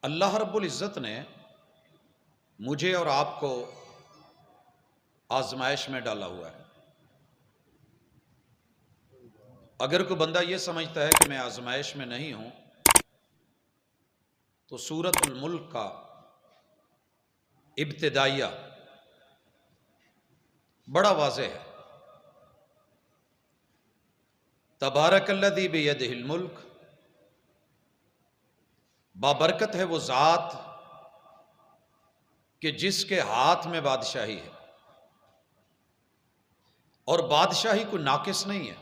اللہ رب العزت نے مجھے اور آپ کو آزمائش میں ڈالا ہوا ہے۔ اگر کوئی بندہ یہ سمجھتا ہے کہ میں آزمائش میں نہیں ہوں تو سورۃ الملک کا ابتدائیہ بڑا واضح ہے۔ تبارک الذی بیدہ الملک، بابرکت ہے وہ ذات کہ جس کے ہاتھ میں بادشاہی ہے، اور بادشاہی کوئی ناقص نہیں ہے۔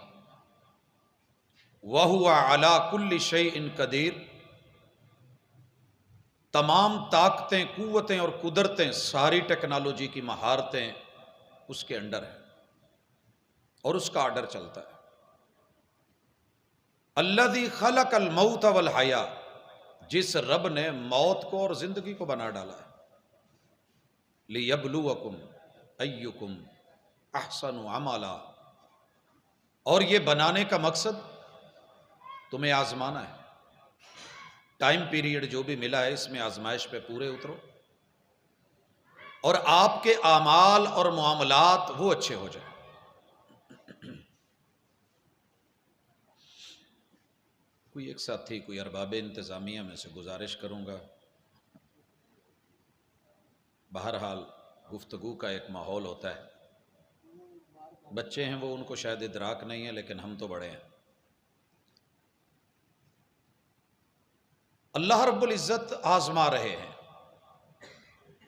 وَهُوَ عَلَى كُلِّ شَيْءٍ قدیر، تمام طاقتیں، قوتیں اور قدرتیں، ساری ٹیکنالوجی کی مہارتیں اس کے انڈر ہیں اور اس کا آرڈر چلتا ہے۔ الذی خلق الموت والحیاء، جس رب نے موت کو اور زندگی کو بنا ڈالا ہے۔ لیبلوکم ایکم احسن عملا، اور یہ بنانے کا مقصد تمہیں آزمانا ہے۔ ٹائم پیریڈ جو بھی ملا ہے اس میں آزمائش پہ پورے اترو، اور آپ کے اعمال اور معاملات وہ اچھے ہو جائیں۔ کوئی ایک ساتھی، کوئی ارباب انتظامیہ میں سے گزارش کروں گا، بہرحال گفتگو کا ایک ماحول ہوتا ہے، بچے ہیں وہ، ان کو شاید ادراک نہیں ہے، لیکن ہم تو بڑے ہیں۔ اللہ رب العزت آزما رہے ہیں،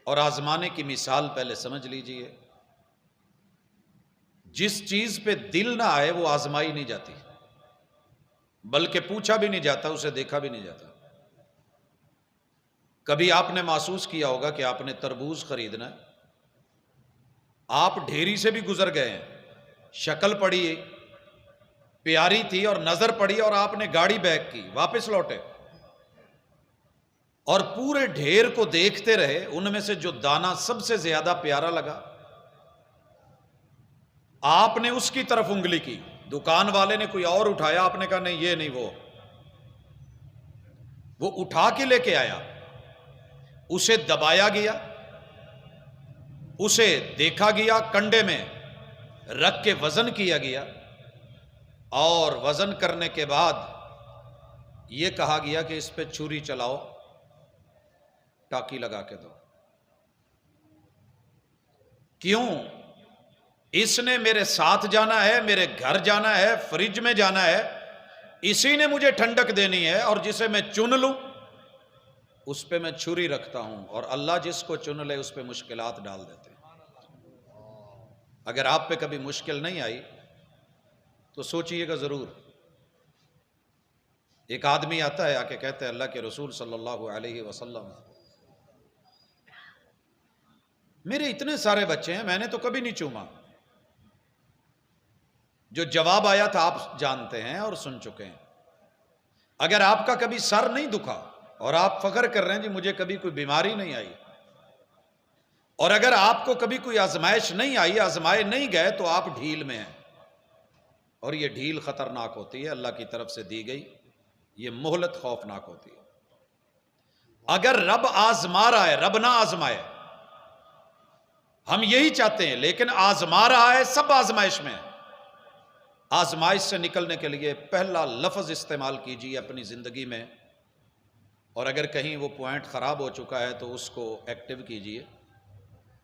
اور آزمانے کی مثال پہلے سمجھ لیجئے۔ جس چیز پہ دل نہ آئے وہ آزمائی نہیں جاتی، بلکہ پوچھا بھی نہیں جاتا، اسے دیکھا بھی نہیں جاتا۔ کبھی آپ نے محسوس کیا ہوگا کہ آپ نے تربوز خریدنا ہے، آپ ڈھیری سے بھی گزر گئے ہیں، شکل پڑی پیاری تھی اور نظر پڑی، اور آپ نے گاڑی بیک کی، واپس لوٹے اور پورے ڈھیر کو دیکھتے رہے، ان میں سے جو دانہ سب سے زیادہ پیارا لگا آپ نے اس کی طرف انگلی کی، دکان والے نے کوئی اور اٹھایا، آپ نے کہا نہیں یہ نہیں، وہ اٹھا کے لے کے آیا، اسے دبایا گیا، اسے دیکھا گیا، کنڈے میں رکھ کے وزن کیا گیا، اور وزن کرنے کے بعد یہ کہا گیا کہ اس پہ چھری چلاؤ، ٹاکی لگا کے دو۔ کیوں؟ اس نے میرے ساتھ جانا ہے، میرے گھر جانا ہے، فریج میں جانا ہے، اسی نے مجھے ٹھنڈک دینی ہے، اور جسے میں چن لوں اس پہ میں چھری رکھتا ہوں، اور اللہ جس کو چن لے اس پہ مشکلات ڈال دیتے ہیں۔ اگر آپ پہ کبھی مشکل نہیں آئی تو سوچئے گا ضرور۔ ایک آدمی آتا ہے، آ کے کہتا ہے اللہ کے رسول صلی اللہ علیہ وسلم، میرے اتنے سارے بچے ہیں، میں نے تو کبھی نہیں چوما۔ جو جواب آیا تھا آپ جانتے ہیں اور سن چکے ہیں۔ اگر آپ کا کبھی سر نہیں دکھا اور آپ فخر کر رہے ہیں جی مجھے کبھی کوئی بیماری نہیں آئی، اور اگر آپ کو کبھی کوئی آزمائش نہیں آئی، آزمائے نہیں گئے، تو آپ ڈھیل میں ہیں، اور یہ ڈھیل خطرناک ہوتی ہے، اللہ کی طرف سے دی گئی یہ مہلت خوفناک ہوتی ہے۔ اگر رب آزما رہا ہے، رب نہ آزمائے، ہم یہی چاہتے ہیں، لیکن آزما رہا ہے، سب آزمائش میں ہے۔ آزمائش سے نکلنے کے لیے پہلا لفظ استعمال کیجیے اپنی زندگی میں، اور اگر کہیں وہ پوائنٹ خراب ہو چکا ہے تو اس کو ایکٹیو کیجیے۔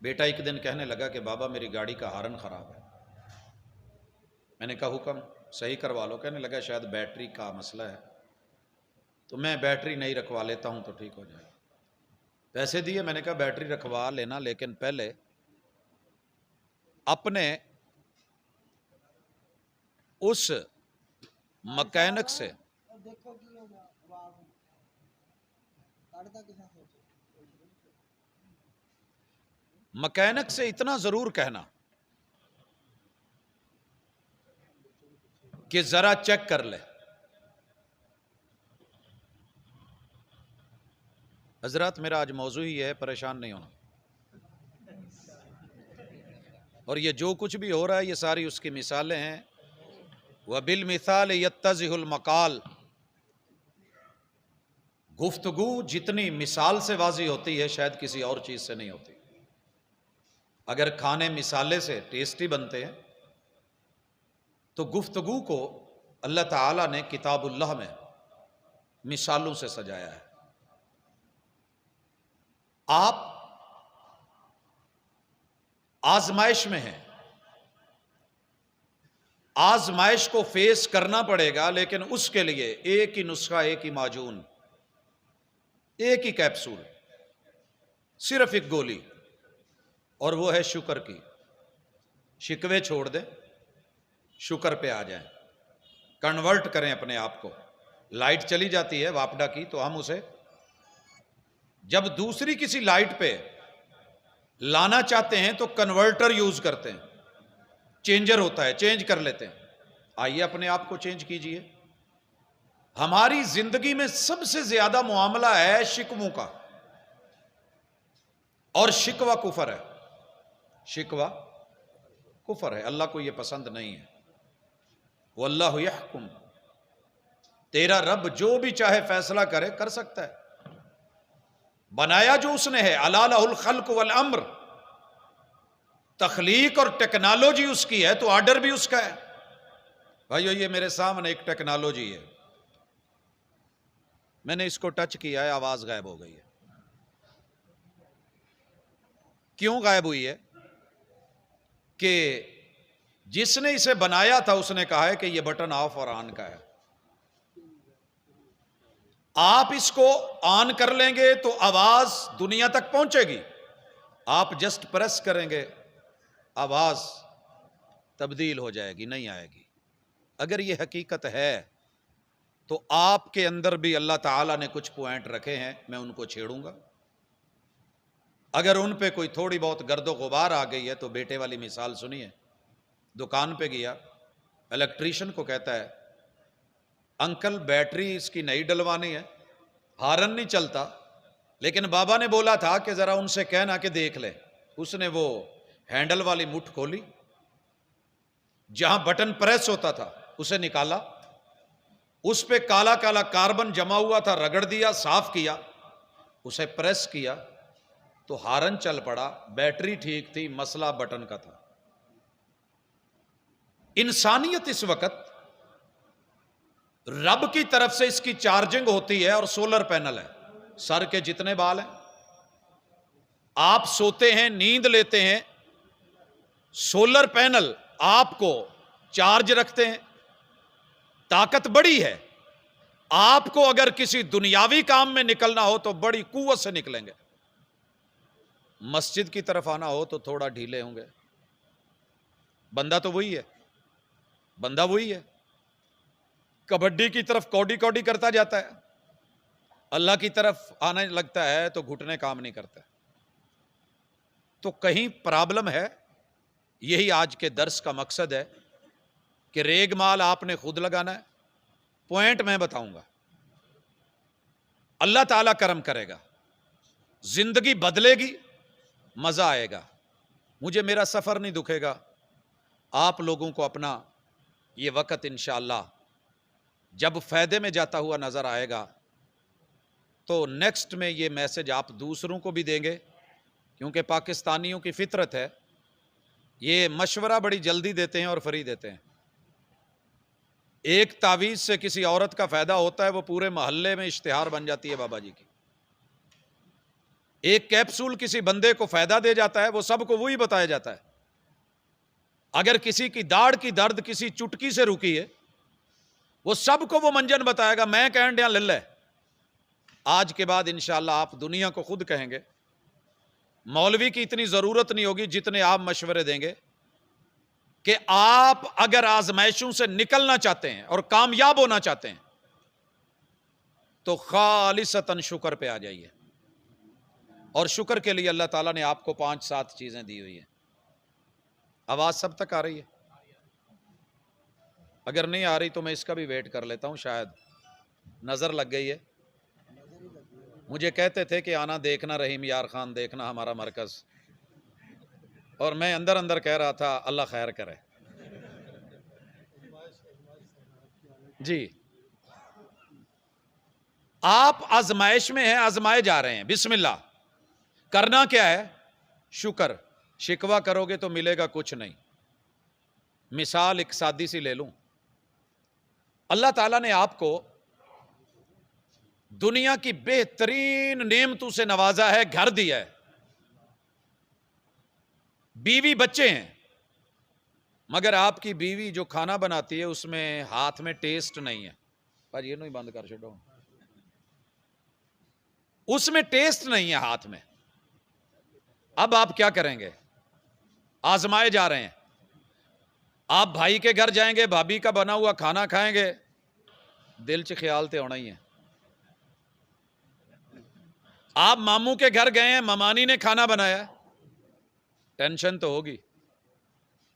بیٹا ایک دن کہنے لگا کہ بابا میری گاڑی کا ہارن خراب ہے۔ میں نے کہا حکم، صحیح کروا لو۔ کہنے لگا شاید بیٹری کا مسئلہ ہے، تو میں بیٹری نہیں رکھوا لیتا ہوں تو ٹھیک ہو جائے۔ پیسے دیے، میں نے کہا بیٹری رکھوا لینا، لیکن پہلے اپنے اس مکینک سے اتنا ضرور کہنا کہ ذرا چیک کر لے۔ حضرات میرا آج موضوع ہی ہے، پریشان نہیں ہونا، اور یہ جو کچھ بھی ہو رہا ہے یہ ساری اس کی مثالیں ہیں۔ وَبِالْمِثَالِ يَتَّضِحُ الْمَقَالُ، گفتگو جتنی مثال سے واضح ہوتی ہے شاید کسی اور چیز سے نہیں ہوتی. اگر کھانے مثالے سے ٹیسٹی بنتے ہیں تو گفتگو کو اللہ تعالیٰ نے کتاب اللہ میں مثالوں سے سجایا ہے. آپ آزمائش میں ہیں، آزمائش کو فیس کرنا پڑے گا، لیکن اس کے لیے ایک ہی نسخہ، ایک ہی معجون، ایک ہی کیپسول، صرف ایک گولی، اور وہ ہے شکر کی. شکوے چھوڑ دیں، شکر پہ آ جائیں، کنورٹ کریں اپنے آپ کو. لائٹ چلی جاتی ہے واپڈا کی تو ہم اسے جب دوسری کسی لائٹ پہ لانا چاہتے ہیں تو کنورٹر یوز کرتے ہیں، چینجر ہوتا ہے، چینج کر لیتے ہیں. آئیے اپنے آپ کو چینج کیجئے. ہماری زندگی میں سب سے زیادہ معاملہ ہے شکووں کا، اور شکوہ کفر ہے. شکوہ کفر ہے، اللہ کو یہ پسند نہیں ہے. واللہ یحکم، تیرا رب جو بھی چاہے فیصلہ کرے، کر سکتا ہے. بنایا جو اس نے ہے، الا لہ الخلق والامر، تخلیق اور ٹیکنالوجی اس کی ہے تو آرڈر بھی اس کا ہے. بھائیو یہ میرے سامنے ایک ٹیکنالوجی ہے، میں نے اس کو ٹچ کیا ہے، آواز غائب ہو گئی ہے. کیوں غائب ہوئی ہے؟ کہ جس نے اسے بنایا تھا اس نے کہا ہے کہ یہ بٹن آف اور آن کا ہے. آپ اس کو آن کر لیں گے تو آواز دنیا تک پہنچے گی، آپ جسٹ پریس کریں گے آواز تبدیل ہو جائے گی، نہیں آئے گی. اگر یہ حقیقت ہے تو آپ کے اندر بھی اللہ تعالیٰ نے کچھ پوائنٹ رکھے ہیں، میں ان کو چھیڑوں گا. اگر ان پہ کوئی تھوڑی بہت گرد و غبار آ گئی ہے تو بیٹے والی مثال سنیے. دکان پہ گیا، الیکٹریشین کو کہتا ہے انکل بیٹری اس کی نئی ڈلوانی ہے، ہارن نہیں چلتا، لیکن بابا نے بولا تھا کہ ذرا ان سے کہنا کہ دیکھ لیں. اس نے وہ ہینڈل والی مٹھ کھولی، جہاں بٹن پریس ہوتا تھا اسے نکالا، اس پہ کالا کالا کاربن جمع ہوا تھا، رگڑ دیا، صاف کیا، اسے پریس کیا تو ہارن چل پڑا. بیٹری ٹھیک تھی، مسئلہ بٹن کا تھا. انسانیت اس وقت رب کی طرف سے اس کی چارجنگ ہوتی ہے، اور سولر پینل ہے، سر کے جتنے بال ہیں. آپ سوتے ہیں، نیند لیتے ہیں، سولر پینل آپ کو چارج رکھتے ہیں. طاقت بڑی ہے. آپ کو اگر کسی دنیاوی کام میں نکلنا ہو تو بڑی قوت سے نکلیں گے، مسجد کی طرف آنا ہو تو تھوڑا ڈھیلے ہوں گے. بندہ تو وہی ہے، بندہ وہی ہے. کبڈی کی طرف کوڈی کوڈی کرتا جاتا ہے، اللہ کی طرف آنے لگتا ہے تو گھٹنے کام نہیں کرتا. تو کہیں پرابلم ہے. یہی آج کے درس کا مقصد ہے کہ ریگ مال آپ نے خود لگانا ہے. پوائنٹ میں بتاؤں گا، اللہ تعالیٰ کرم کرے گا، زندگی بدلے گی، مزہ آئے گا. مجھے میرا سفر نہیں دکھے گا. آپ لوگوں کو اپنا یہ وقت انشاءاللہ جب فائدے میں جاتا ہوا نظر آئے گا تو نیکسٹ میں یہ میسج آپ دوسروں کو بھی دیں گے، کیونکہ پاکستانیوں کی فطرت ہے، یہ مشورہ بڑی جلدی دیتے ہیں اور فری دیتے ہیں. ایک تعویذ سے کسی عورت کا فائدہ ہوتا ہے، وہ پورے محلے میں اشتہار بن جاتی ہے بابا جی کی. ایک کیپسول کسی بندے کو فائدہ دے جاتا ہے، وہ سب کو وہی بتایا جاتا ہے. اگر کسی کی داڑھ کی درد کسی چٹکی سے رکی ہے، وہ سب کو وہ منجن بتائے گا، میں کہن ڈیا للہ. آج کے بعد انشاءاللہ آپ دنیا کو خود کہیں گے. مولوی کی اتنی ضرورت نہیں ہوگی جتنے آپ مشورے دیں گے کہ آپ اگر آزمائشوں سے نکلنا چاہتے ہیں اور کامیاب ہونا چاہتے ہیں تو خالصتاً شکر پہ آ جائیے. اور شکر کے لیے اللہ تعالیٰ نے آپ کو 5-7 چیزیں دی ہوئی ہیں. آواز سب تک آ رہی ہے؟ اگر نہیں آ رہی تو میں اس کا بھی ویٹ کر لیتا ہوں، شاید نظر لگ گئی ہے. مجھے کہتے تھے کہ آنا دیکھنا رحیم یار خان، دیکھنا ہمارا مرکز، اور میں اندر اندر کہہ رہا تھا اللہ خیر کرے. جی آپ آزمائش میں ہیں, آزمائے جا رہے ہیں, بسم اللہ. کرنا کیا ہے؟ شکر. شکوہ کرو گے تو ملے گا کچھ نہیں. مثال ایک سادی سی لے لوں. اللہ تعالیٰ نے آپ کو دنیا کی بہترین نعمتوں سے نوازا ہے, گھر دیا ہے, بیوی بچے ہیں, مگر آپ کی بیوی جو کھانا بناتی ہے اس میں ہاتھ میں ٹیسٹ نہیں ہے. پر یہ نہیں بند کر چھوڑو, اس میں ٹیسٹ نہیں ہے ہاتھ میں. اب آپ کیا کریں گے؟ آزمائے جا رہے ہیں. آپ بھائی کے گھر جائیں گے, بھابھی کا بنا ہوا کھانا کھائیں گے, دل چ خیال تے ہونا ہی ہے. آپ ماموں کے گھر گئے ہیں, ممانی نے کھانا بنایا, ٹینشن تو ہوگی.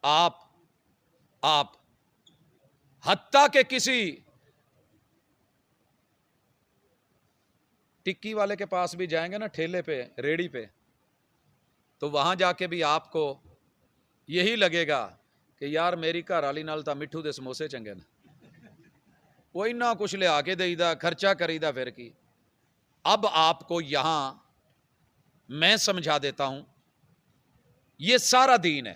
آپ حتیٰ کہ کسی ٹکی والے کے پاس بھی جائیں گے نا, ٹھیلے پہ, ریڑی پہ, تو وہاں جا کے بھی آپ کو یہی لگے گا کہ یار میری گھر والی نال تا مٹھو دے سموسے چنگے نا, کوئی نہ کچھ لے آ کے دئی دا, خرچہ کری دا پھر کی. اب آپ کو یہاں میں سمجھا دیتا ہوں, یہ سارا دین ہے.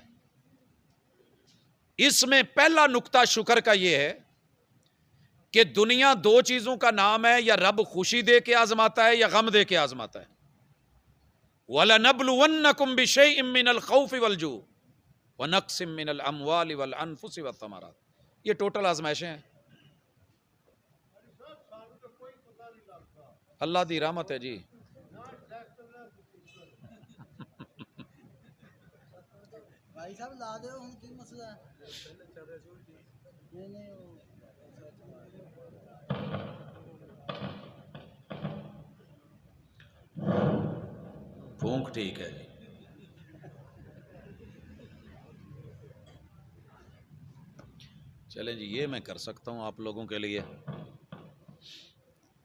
اس میں پہلا نقطہ شکر کا یہ ہے کہ دنیا دو چیزوں کا نام ہے, یا رب خوشی دے کے آزماتا ہے یا غم دے کے آزماتا ہے. وَلَنَبْلُوَنَّكُمْ بِشَيْءٍ مِّنَ الْخَوْفِ وَالْجُوعِ وَنَقْصٍ مِّنَ الْأَمْوَالِ وَالْأَنفُسِ وَالثَّمَرَاتِ. یہ ٹوٹل آزمائشیں ہیں. اللہ دی رحمت ہے جی. بھائی صاحب لا دے, ان کی مسئلہ ہے. پھونک ٹھیک ہے جی. چلیں جی, یہ میں کر سکتا ہوں آپ لوگوں کے لیے.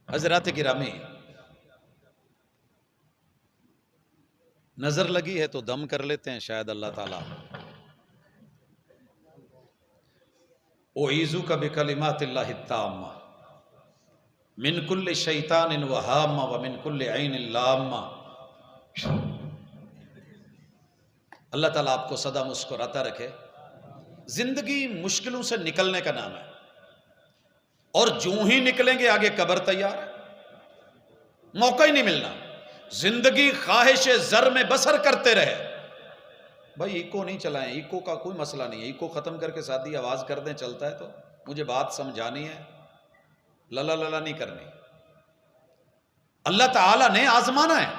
حضرات گرامی, نظر لگی ہے تو دم کر لیتے ہیں, شاید اللہ تعالیٰ. اعیذک بکلمات اللہ التامہ من کل شیطان وہامہ ومن کل عین لامہ. اللہ تعالیٰ آپ کو سدا مسکراتا رکھے. زندگی مشکلوں سے نکلنے کا نام ہے, اور جو ہی نکلیں گے آگے قبر تیار ہے, موقع ہی نہیں ملنا. زندگی خواہش زر میں بسر کرتے رہے. بھائی ایکو نہیں چلائیں, ایکو کا کوئی مسئلہ نہیں ہے, ایکو ختم کر کے سادھی آواز کر دیں, چلتا ہے. تو مجھے بات سمجھانی ہے, للا للا نہیں کرنی. اللہ تعالیٰ نے آزمانا ہے,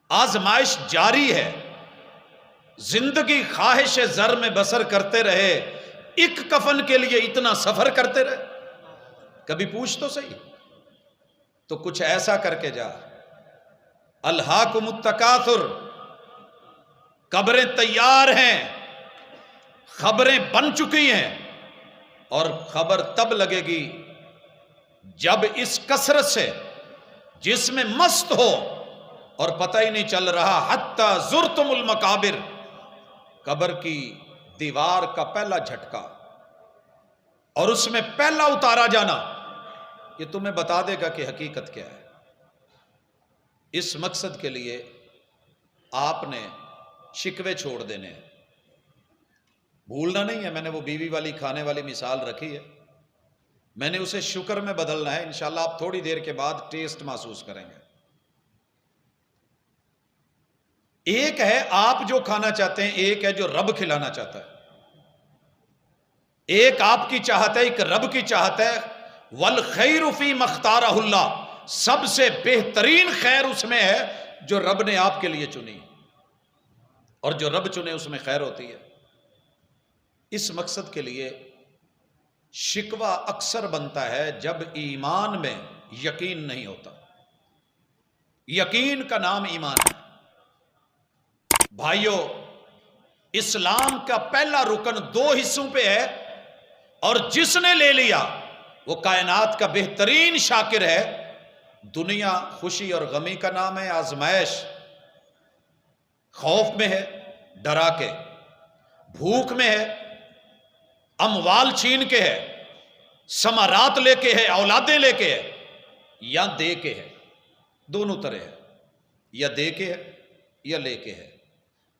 آزمائش جاری ہے. زندگی خواہش زر میں بسر کرتے رہے, ایک کفن کے لیے اتنا سفر کرتے رہے. کبھی پوچھ تو صحیح, تو کچھ ایسا کر کے جا. الہاکم التکاثر, قبریں تیار ہیں, خبریں بن چکی ہیں, اور خبر تب لگے گی جب اس کثرت سے جس میں مست ہو اور پتہ ہی نہیں چل رہا, حتی زرتم المقابر, قبر کی دیوار کا پہلا جھٹکا اور اس میں پہلا اتارا جانا, یہ تمہیں بتا دے گا کہ حقیقت کیا ہے. اس مقصد کے لیے آپ نے شکوے چھوڑ دینے ہیں. بھولنا نہیں ہے, میں نے وہ بیوی والی کھانے والی مثال رکھی ہے, میں نے اسے شکر میں بدلنا ہے. انشاءاللہ آپ تھوڑی دیر کے بعد ٹیسٹ محسوس کریں گے. ایک ہے آپ جو کھانا چاہتے ہیں, ایک ہے جو رب کھلانا چاہتا ہے. ایک آپ کی چاہت ہے, ایک رب کی چاہت ہے. والخیر فی مختارہ اللہ, سب سے بہترین خیر اس میں ہے جو رب نے آپ کے لیے چنی, اور جو رب چنے اس میں خیر ہوتی ہے. اس مقصد کے لیے شکوہ اکثر بنتا ہے جب ایمان میں یقین نہیں ہوتا. یقین کا نام ایمان ہے. بھائیو, اسلام کا پہلا رکن دو حصوں پہ ہے, اور جس نے لے لیا وہ کائنات کا بہترین شاکر ہے. دنیا خوشی اور غمی کا نام ہے, آزمائش خوف میں ہے, ڈرا کے, بھوک میں ہے, اموال چھین کے ہے, ثمرات لے کے ہے, اولادیں لے کے ہے, یا دے کے ہے، دونوں طرح ہے، یا دے کے ہے یا لے کے ہے۔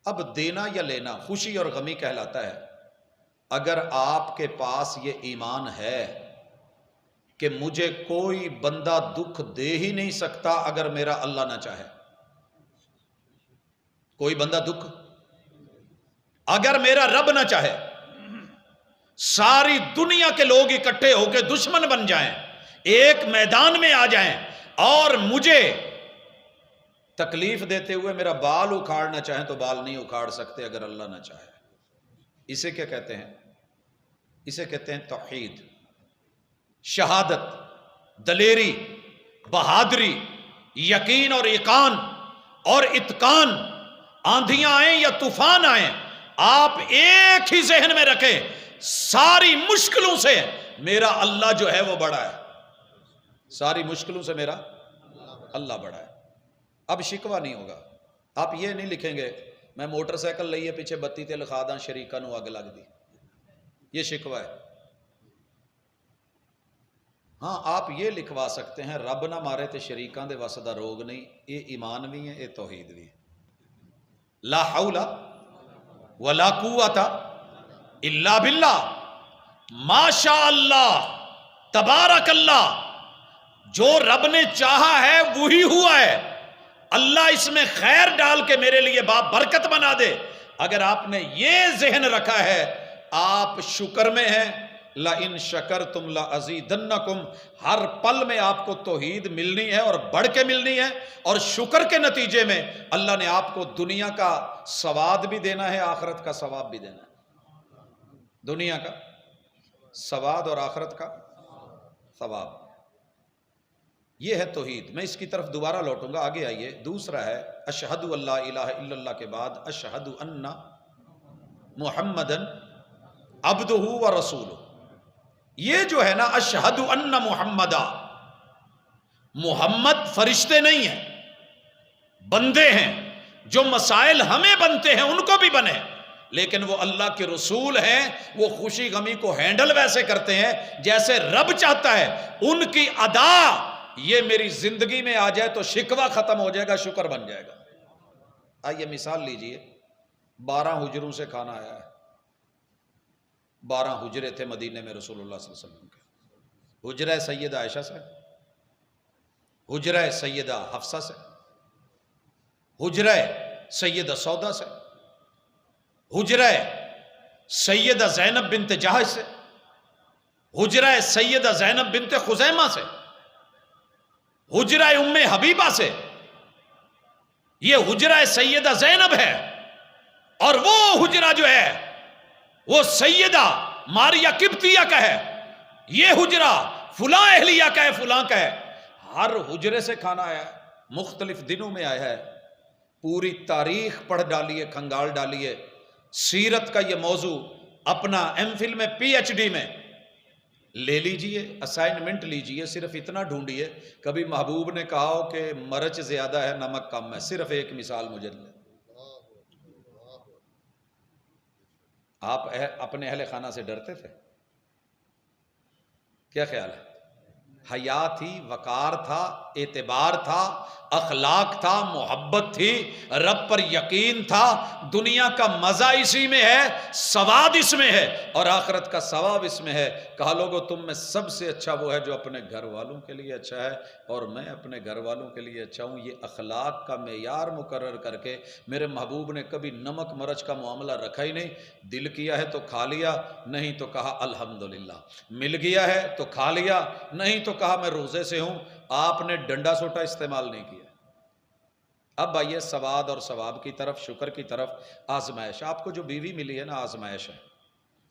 اب دینا یا لینا خوشی اور غمی کہلاتا ہے۔ اگر آپ کے پاس یہ ایمان ہے کہ مجھے کوئی بندہ دکھ دے ہی نہیں سکتا اگر میرا اللہ نہ چاہے، کوئی بندہ دکھ اگر میرا رب نہ چاہے، ساری دنیا کے لوگ اکٹھے ہو کے دشمن بن جائیں، ایک میدان میں آ جائیں اور مجھے تکلیف دیتے ہوئے میرا بال اکھاڑنا چاہیں تو بال نہیں اکھاڑ سکتے اگر اللہ نہ چاہے۔ اسے کیا کہتے ہیں؟ اسے کہتے ہیں توحید، شہادت، دلیری، بہادری، یقین اور ایقان اور اتقان۔ آندھیاں آئیں یا طوفان آئیں، آپ ایک ہی ذہن میں رکھیں، ساری مشکلوں سے میرا اللہ جو ہے وہ بڑا ہے، ساری مشکلوں سے میرا اللہ بڑا ہے۔ اب شکوہ نہیں ہوگا، آپ یہ نہیں لکھیں گے میں موٹر سائیکل لئیے پیچھے بتی تے لکھا داں شریکہ نو اگ لگ دی، یہ شکوہ ہے۔ ہاں آپ یہ لکھوا سکتے ہیں رب نہ مارے تے شریکاں دے واسطہ روگ نہیں، یہ ایمان بھی ہے، یہ توحید بھی ہے۔ لا حول ولا قوت الا باللہ، ما شاء اللہ تبارک اللہ، جو رب نے چاہا ہے وہی ہوا ہے۔ اللہ اس میں خیر ڈال کے میرے لیے برکت بنا دے۔ اگر آپ نے یہ ذہن رکھا ہے آپ شکر میں ہیں، لَإِن شَكَرْتُمْ لَأَزِيدَنَّكُمْ، ہر پل میں آپ کو توحید ملنی ہے اور بڑھ کے ملنی ہے، اور شکر کے نتیجے میں اللہ نے آپ کو دنیا کا ثواب بھی دینا ہے، آخرت کا ثواب بھی دینا ہے۔ دنیا کا ثواب اور آخرت کا ثواب، یہ ہے توحید۔ میں اس کی طرف دوبارہ لوٹوں گا، آگے آئیے۔ دوسرا ہے اشہد اللہ الہ الا اللہ کے بعد اشہد ان محمدن عبدہ و رسولہ۔ یہ جو ہے نا اشہد ان محمدہ، محمد فرشتے نہیں ہیں، بندے ہیں، جو مسائل ہمیں بنتے ہیں ان کو بھی بنے، لیکن وہ اللہ کے رسول ہیں، وہ خوشی غمی کو ہینڈل ویسے کرتے ہیں جیسے رب چاہتا ہے۔ ان کی ادا یہ میری زندگی میں آ جائے تو شکوہ ختم ہو جائے گا، شکر بن جائے گا۔ آئیے مثال لیجئے، 12 حجروں سے کھانا آیا ہے، 12 حجرے تھے مدینے میں رسول اللہ صلی اللہ علیہ وسلم کے۔ حجرہ سیدہ عائشہ سے، حجرہ سیدہ حفصہ سے، حجرہ سیدہ سودا سے، حجرہ سیدہ زینب بنت جہش سے، حجرہ سیدہ زینب بنت خزیمہ سے، حجرہ ام حبیبہ سے۔ یہ حجرہ سیدہ زینب ہے، اور وہ حجرہ جو ہے وہ سیدہ ماریہ قبطیہ کا ہے، یہ حجرہ فلاں اہلیہ کا ہے، فلاں کا ہے۔ ہر حجرے سے کھانا آیا ہے، مختلف دنوں میں آیا ہے۔ پوری تاریخ پڑھ ڈالیے، کھنگال ڈالیے، سیرت کا یہ موضوع اپنا ایم فل میں پی ایچ ڈی میں لے لیجئے، اسائنمنٹ لیجئے، صرف اتنا ڈھونڈیے کبھی محبوب نے کہا ہو کہ مرچ زیادہ ہے نمک کم ہے، صرف ایک مثال مجھے لے۔ آپ اپنے اہل خانہ سے ڈرتے تھے؟ کیا خیال ہے؟ حیا تھی، وقار تھا، اعتبار تھا، اخلاق تھا، محبت تھی، رب پر یقین تھا۔ دنیا کا مزہ اسی میں ہے، ثواب اس میں ہے، اور آخرت کا ثواب اس میں ہے۔ کہا لوگو تم میں سب سے اچھا وہ ہے جو اپنے گھر والوں کے لیے اچھا ہے، اور میں اپنے گھر والوں کے لیے اچھا ہوں۔ یہ اخلاق کا معیار مقرر کر کے میرے محبوب نے کبھی نمک مرچ کا معاملہ رکھا ہی نہیں۔ دل کیا ہے تو کھا لیا، نہیں تو کہا الحمدللہ، مل گیا ہے تو کھا لیا، نہیں تو کہا میں روزے سے ہوں۔ آپ نے ڈنڈا سوٹا استعمال نہیں کیا۔ اب آئیے سواد اور ثواب کی طرف، شکر کی طرف۔ آزمائش، آپ کو جو بیوی ملی ہے نا آزمائش ہے،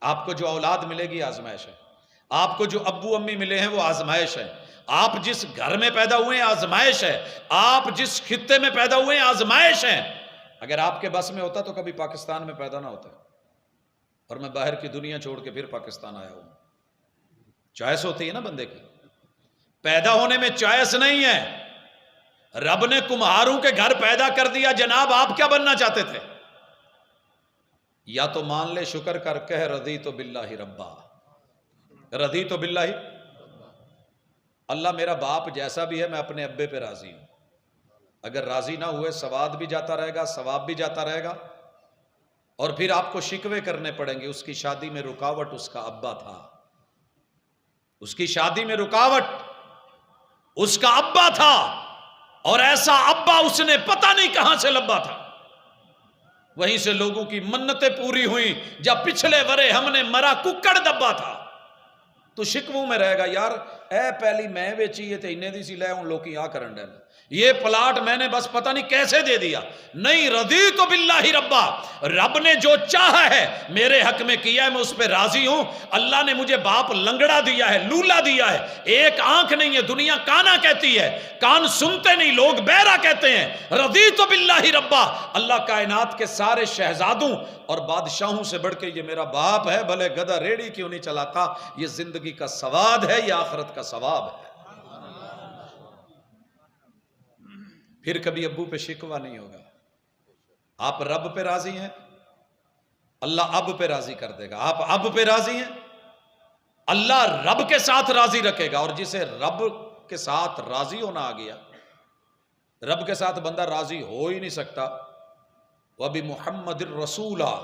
آپ کو جو اولاد ملے گی آزمائش ہے، آپ کو جو ابو امی ملے ہیں وہ آزمائش ہے، آپ جس گھر میں پیدا ہوئے ہیں آزمائش ہے، آپ جس خطے میں پیدا ہوئے ہیں آزمائش ہے۔ اگر آپ کے بس میں ہوتا تو کبھی پاکستان میں پیدا نہ ہوتا، اور میں باہر کی دنیا چھوڑ کے پھر پاکستان آیا ہوں۔ چوائس ہوتی ہے نا بندے کی، پیدا ہونے میں چوائس نہیں ہے۔ رب نے کمہاروں کے گھر پیدا کر دیا، جناب آپ کیا بننا چاہتے تھے؟ یا تو مان لے شکر کر کہہ رضیت باللہ ربا، رضیت باللہ۔ اللہ میرا باپ جیسا بھی ہے میں اپنے ابے پہ راضی ہوں. اگر راضی نہ ہوئے سواد بھی جاتا رہے گا، ثواب بھی جاتا رہے گا، اور پھر آپ کو شکوے کرنے پڑیں گے. اس کی شادی میں رکاوٹ اس کا ابا تھا، اس کی شادی میں رکاوٹ اس کا ابا تھا، اور ایسا ابا اس نے پتہ نہیں کہاں سے لبا تھا. وہیں سے لوگوں کی منتیں پوری ہوئیں. جب پچھلے ورے ہم نے مرا ککڑ دبا تھا تو شکووں میں رہے گا، یار اے پہلی میں بیچی ہے تے انہیں دی سی لے ان لوکی آ کرن ڈے، یہ پلاٹ میں نے بس پتہ نہیں کیسے دے دیا. نہیں، رضیت باللہ ربا، رب نے جو چاہا ہے میرے حق میں کیا ہے، میں اس پہ راضی ہوں. اللہ نے مجھے باپ لنگڑا دیا ہے، لولا دیا ہے، ایک آنکھ نہیں ہے، دنیا کانا کہتی ہے، کان سنتے نہیں، لوگ بہرا کہتے ہیں. رضیت باللہ ربا، اللہ کائنات کے سارے شہزادوں اور بادشاہوں سے بڑھ کے یہ میرا باپ ہے، بھلے گدھا ریڑھی کیوں نہیں چلاتا. یہ زندگی کا سواد ہے، یہ آخرت کا ثواب ہے. پھر کبھی ابو پہ شکوہ نہیں ہوگا. آپ رب پہ راضی ہیں، اللہ اب پہ راضی کر دے گا. آپ اب پہ راضی ہیں، اللہ رب کے ساتھ راضی رکھے گا. اور جسے رب کے ساتھ راضی ہونا آ گیا، رب کے ساتھ بندہ راضی ہو ہی نہیں سکتا. وَبِ مُحَمَّدٍ رَّسُولًا،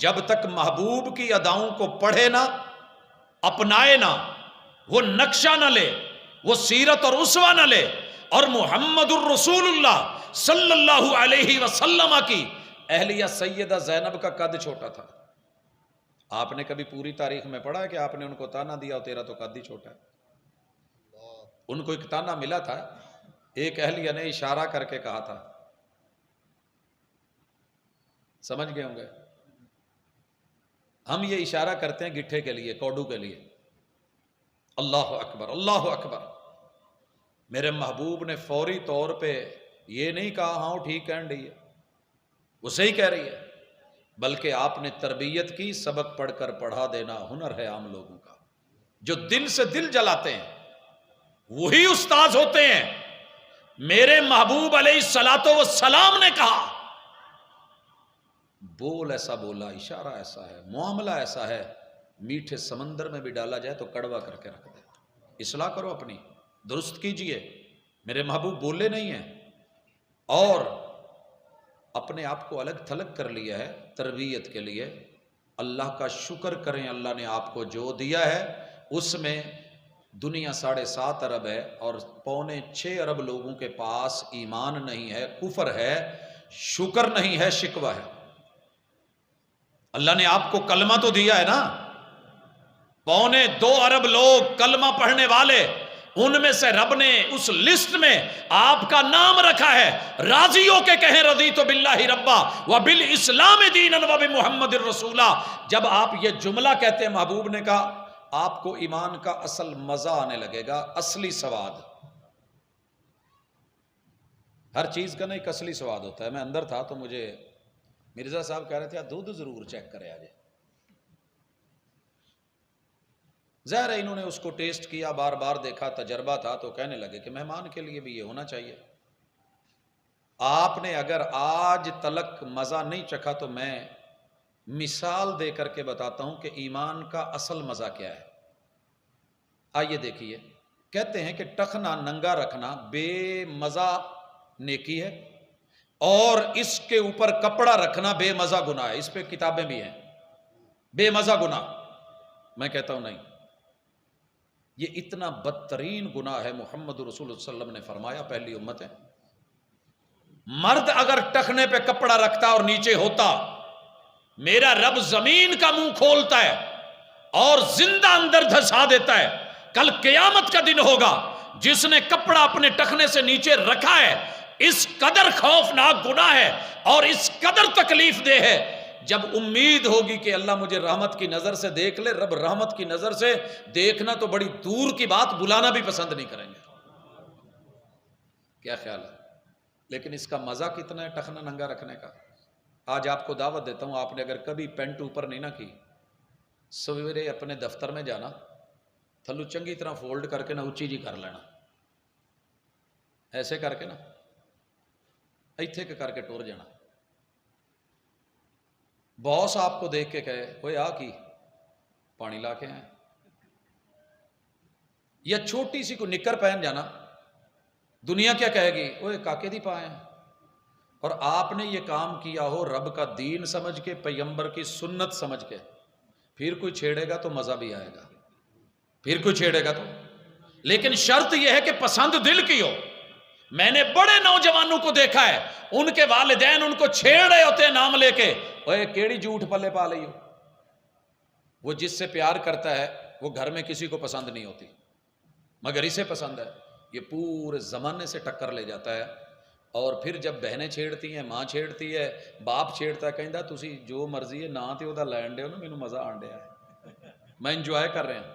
جب تک محبوب کی اداؤں کو پڑھے نہ، اپنائے نہ، وہ نقشہ نہ لے، وہ سیرت اور اسوہ نہ لے، اور محمد الرسول اللہ صلی اللہ علیہ وسلم کی اہلیہ سیدہ زینب کا قد چھوٹا تھا. آپ نے کبھی پوری تاریخ میں پڑھا ہے کہ آپ نے ان کو تانا دیا تیرا تو قد ہی چھوٹا ہے؟ ان کو ایک تانا ملا تھا، ایک اہلیہ نے اشارہ کر کے کہا تھا، سمجھ گئے ہوں گے. ہم یہ اشارہ کرتے ہیں گٹھے کے لیے، کوڈو کے لیے. اللہ اکبر، اللہ اکبر. میرے محبوب نے فوری طور پہ یہ نہیں کہا ہاں ٹھیک کہن رہی ہے، وہ صحیح کہہ رہی ہے، بلکہ آپ نے تربیت کی. سبق پڑھ کر پڑھا دینا ہنر ہے عام لوگوں کا. جو دل سے دل جلاتے ہیں وہی استاذ ہوتے ہیں. میرے محبوب علیہ الصلوۃ والسلام نے کہا، بول ایسا بولا، اشارہ ایسا ہے، معاملہ ایسا ہے، میٹھے سمندر میں بھی ڈالا جائے تو کڑوا کر کے رکھ دے. اصلاح کرو اپنی، درست کیجئے. میرے محبوب بولے نہیں ہیں اور اپنے آپ کو الگ تھلگ کر لیا ہے تربیت کے لیے. اللہ کا شکر کریں، اللہ نے آپ کو جو دیا ہے اس میں دنیا 7.5 ارب ہے اور 6.25 ارب لوگوں کے پاس ایمان نہیں ہے، کفر ہے، شکر نہیں ہے، شکوہ ہے. اللہ نے آپ کو کلمہ تو دیا ہے نا. 2.25 ارب لوگ کلمہ پڑھنے والے، ان میں سے رب نے اس لسٹ میں آپ کا نام رکھا ہے. راضی ہو کے کہیں رضیت باللہ ربا وبالاسلام دینا وبمحمد رسولا. جب آپ یہ جملہ کہتے ہیں، محبوب نے کہا آپ کو ایمان کا اصل مزہ آنے لگے گا، اصلی سواد. ہر چیز کا نا ایک اصلی سواد ہوتا ہے. میں اندر تھا تو مجھے مرزا صاحب کہہ رہے تھے دودھ ضرور چیک کرے آجے. ظاہر ہے انہوں نے اس کو ٹیسٹ کیا، بار بار دیکھا، تجربہ تھا، تو کہنے لگے کہ مہمان کے لیے بھی یہ ہونا چاہیے. آپ نے اگر آج تلک مزہ نہیں چکھا تو میں مثال دے کر کے بتاتا ہوں کہ ایمان کا اصل مزہ کیا ہے. آئیے دیکھیے. کہتے ہیں کہ ٹخنا ننگا رکھنا بے مزہ نیکی ہے، اور اس کے اوپر کپڑا رکھنا بے مزہ گناہ ہے. اس پہ کتابیں بھی ہیں، بے مزہ گناہ. میں کہتا ہوں نہیں، یہ اتنا بدترین گناہ ہے. محمد رسول اللہ صلی اللہ علیہ وسلم نے فرمایا، پہلی امت ہے، مرد اگر ٹخنے پہ کپڑا رکھتا اور نیچے ہوتا، میرا رب زمین کا منہ کھولتا ہے اور زندہ اندر دھسا دیتا ہے. کل قیامت کا دن ہوگا، جس نے کپڑا اپنے ٹخنے سے نیچے رکھا ہے، اس قدر خوفناک گناہ ہے اور اس قدر تکلیف دہ ہے. جب امید ہوگی کہ اللہ مجھے رحمت کی نظر سے دیکھ لے، رب رحمت کی نظر سے دیکھنا تو بڑی دور کی بات، بلانا بھی پسند نہیں کریں گے. کیا خیال ہے؟ لیکن اس کا مزہ کتنا ہے ٹخنا ننگا رکھنے کا. آج آپ کو دعوت دیتا ہوں، آپ نے اگر کبھی پینٹ اوپر نہیں نہ کی، سویرے اپنے دفتر میں جانا، تھلو چنگی طرح فولڈ کر کے نہ اچھی جی کر لینا، ایسے کر کے نا ایتھے کے کر کے ٹور جانا. باس آپ کو دیکھ کے کہے کوئی آ کی پانی لا کے آئے، یا چھوٹی سی کو نکر پہن جانا، دنیا کیا کہے گی، اوے کاکے دی پائے ہیں. اور آپ نے یہ کام کیا ہو رب کا دین سمجھ کے، پیغمبر کی سنت سمجھ کے، پھر کوئی چھیڑے گا تو مزہ بھی آئے گا، پھر کوئی چھیڑے گا تو. لیکن شرط یہ ہے کہ پسند دل کی ہو. میں نے بڑے نوجوانوں کو دیکھا ہے، ان کے والدین ان کو چھیڑ رہے ہوتے ہیں نام لے کے، اوے کیڑی جھوٹ پلے پا لئی ہو. وہ جس سے پیار کرتا ہے وہ گھر میں کسی کو پسند نہیں ہوتی، مگر اسے پسند ہے. یہ پورے زمانے سے ٹکر لے جاتا ہے. اور پھر جب بہنیں چھیڑتی ہیں، ماں چھیڑتی ہے، باپ چھیڑتا ہے، کہندا تسی جو مرضی ہے نا تے او دا لین دیو نا، مینوں مزہ آن ڈیا ہے، میں انجوائے کر رہے ہیں.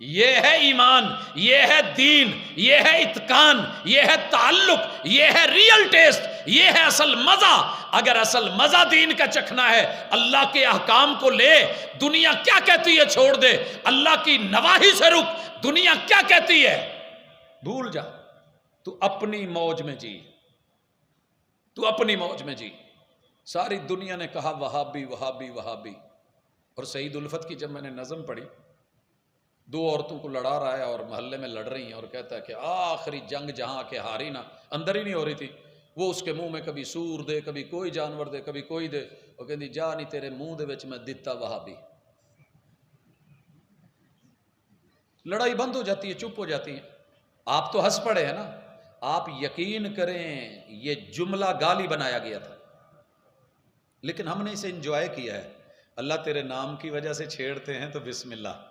یہ ہے ایمان، یہ ہے دین، یہ ہے اتقان، یہ ہے تعلق، یہ ہے ریئل ٹیسٹ، یہ ہے اصل مزہ. اگر اصل مزہ دین کا چکھنا ہے، اللہ کے احکام کو لے، دنیا کیا کہتی ہے چھوڑ دے، اللہ کی نواہی سے رک، دنیا کیا کہتی ہے بھول جا. تو اپنی موج میں جی، تو اپنی موج میں جی. ساری دنیا نے کہا وہابی وہابی وہابی. اور سعید الفت کی جب میں نے نظم پڑھی، دو عورتوں کو لڑا رہا ہے اور محلے میں لڑ رہی ہیں، اور کہتا ہے کہ آخری جنگ جہاں کے ہاری نہ، اندر ہی نہیں ہو رہی تھی. وہ اس کے منہ میں کبھی سور دے، کبھی کوئی جانور دے، کبھی کوئی دے، وہ کہندی جا نہیں تیرے منہ دے وچ میں دتا وہابی. لڑائی بند ہو جاتی ہے، چپ ہو جاتی ہے. آپ تو ہنس پڑے ہیں نا. آپ یقین کریں یہ جملہ گالی بنایا گیا تھا، لیکن ہم نے اسے انجوائے کیا ہے. اللہ تیرے نام کی وجہ سے چھیڑتے ہیں تو بسم اللہ.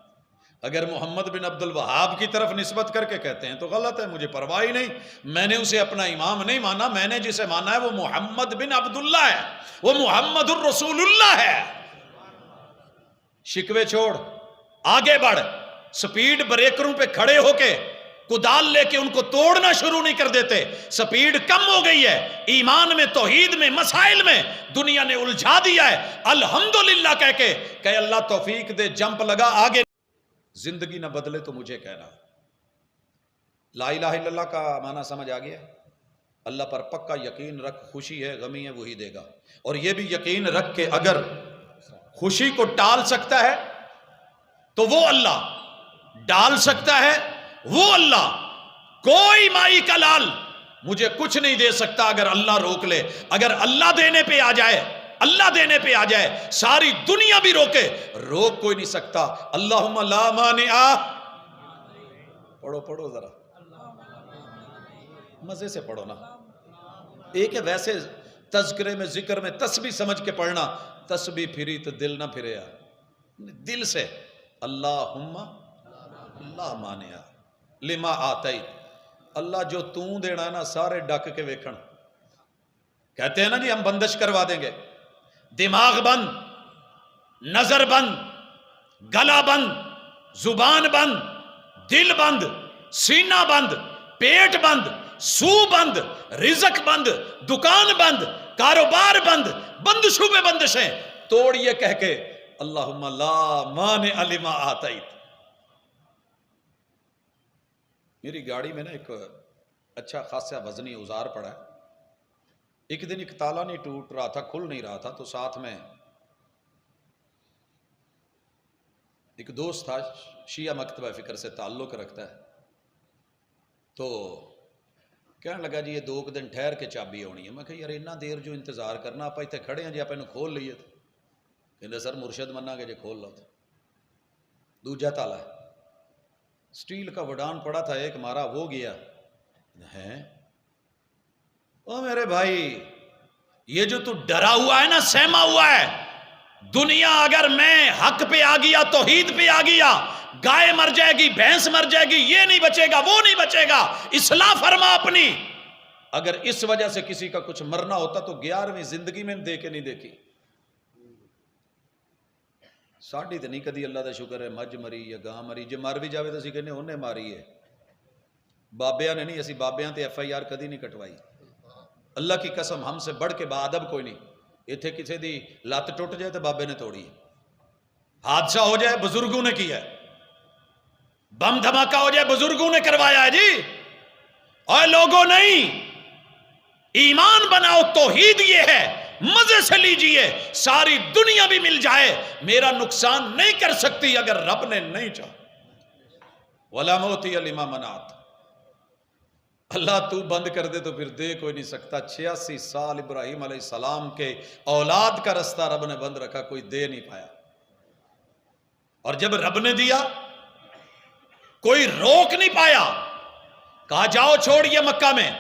اگر محمد بن عبد الوہاب کی طرف نسبت کر کے کہتے ہیں تو غلط ہے، مجھے پرواہ ہی نہیں. میں نے اسے اپنا امام نہیں مانا، میں نے جسے مانا ہے وہ محمد بن عبداللہ ہے، وہ محمد الرسول اللہ ہے. شکوے چھوڑ، آگے بڑھ. سپیڈ بریکروں پہ کھڑے ہو کے کدال لے کے ان کو توڑنا شروع نہیں کر دیتے. سپیڈ کم ہو گئی ہے، ایمان میں، توحید میں، مسائل میں دنیا نے الجھا دیا ہے. الحمدللہ کہہ کے کہ اللہ توفیق دے، جمپ لگا آگے. زندگی نہ بدلے تو مجھے کہنا. لا الہ الا اللہ کا معنی سمجھ آ گیا؟ اللہ پر پکا یقین رکھ، خوشی ہے غمی ہے وہی دے گا. اور یہ بھی یقین رکھ کے اگر خوشی کو ٹال سکتا ہے تو وہ اللہ، ڈال سکتا ہے وہ اللہ. کوئی مائی کا لال مجھے کچھ نہیں دے سکتا اگر اللہ روک لے. اگر اللہ دینے پہ آ جائے، اللہ دینے پہ آ جائے، ساری دنیا بھی روکے، روک کوئی نہیں سکتا. اللہم لا مانع. پڑھو پڑھو ذرا مزے سے پڑھو نا. ایک ہے ویسے تذکرے میں، ذکر میں تسبیح سمجھ کے پڑھنا، تسبیح پھری تو دل نہ پھرے. دل سے اللہم لا مانع لما آتیت. اللہ جو توں دینا ہے نا سارے ڈک کے ویکھن. کہتے ہیں نا جی ہم بندش کروا دیں گے. دماغ بند، نظر بند، گلا بند، زبان بند، دل بند، سینہ بند، پیٹ بند، سو بند، رزق بند، دکان بند، کاروبار بند، بند شعبے بندشیں توڑیے کہہ کے اللہم لا مانع لما آتیت. میری گاڑی میں نا ایک اچھا خاصا وزنی اوزار پڑا ہے. ایک دن ایک تالا نہیں ٹوٹ رہا تھا، کھل نہیں رہا تھا، تو ساتھ میں ایک دوست تھا، شیعہ مکتبہ فکر سے تعلق رکھتا ہے. تو کہنے لگا جی یہ 2 دن ٹھہر کے چابی ہونی ہے. میں کہا یار اتنا دیر جو انتظار کرنا، آپ اتنے کھڑے ہیں جی، آپ انہوں کھول لیے. کہتے سر مرشد منا کے جی کھول لو. تو دوجا تالا ہے، سٹیل کا وڈان پڑا تھا، ایک مارا وہ گیا ہے. او میرے بھائی یہ جو تو ڈرا ہوا ہے نا، سہما ہوا ہے، دنیا اگر میں حق پہ آ گیا، توحید پہ آ گیا، گائے مر جائے گی، بھینس مر جائے گی، یہ نہیں بچے گا، وہ نہیں بچے گا. اصلاح فرما اپنی. اگر اس وجہ سے کسی کا کچھ مرنا ہوتا تو 11ویں زندگی میں دے کے نہیں دیکھی. ساڑھی تو نہیں کدی اللہ دا شکر ہے مجھ مری یا گاں مری. جے مر بھی جاوے تو اسی کہنے انہیں ماری ہے، بابیاں نے نہیں. اسی بابیاں تے FIR کدی نہیں کٹوائی. اللہ کی قسم ہم سے بڑھ کے باادب کوئی نہیں. اتنے کسی دی لت ٹوٹ جائے تو بابے نے توڑی، حادثہ ہو جائے بزرگوں نے کیا ہے، بم دھماکہ ہو جائے بزرگوں نے کروایا ہے جی. اور لوگوں نہیں، ایمان بناؤ، توحید یہ ہے، مزے سے لیجئے. ساری دنیا بھی مل جائے میرا نقصان نہیں کر سکتی اگر رب نے نہیں چاہا. ولا موتی لما منعت، اللہ تو بند کر دے تو پھر دے کوئی نہیں سکتا۔ 86 سال ابراہیم علیہ السلام کے اولاد کا رستہ رب نے بند رکھا، کوئی دے نہیں پایا، اور جب رب نے دیا کوئی روک نہیں پایا۔ کہا جاؤ چھوڑیے مکہ میں،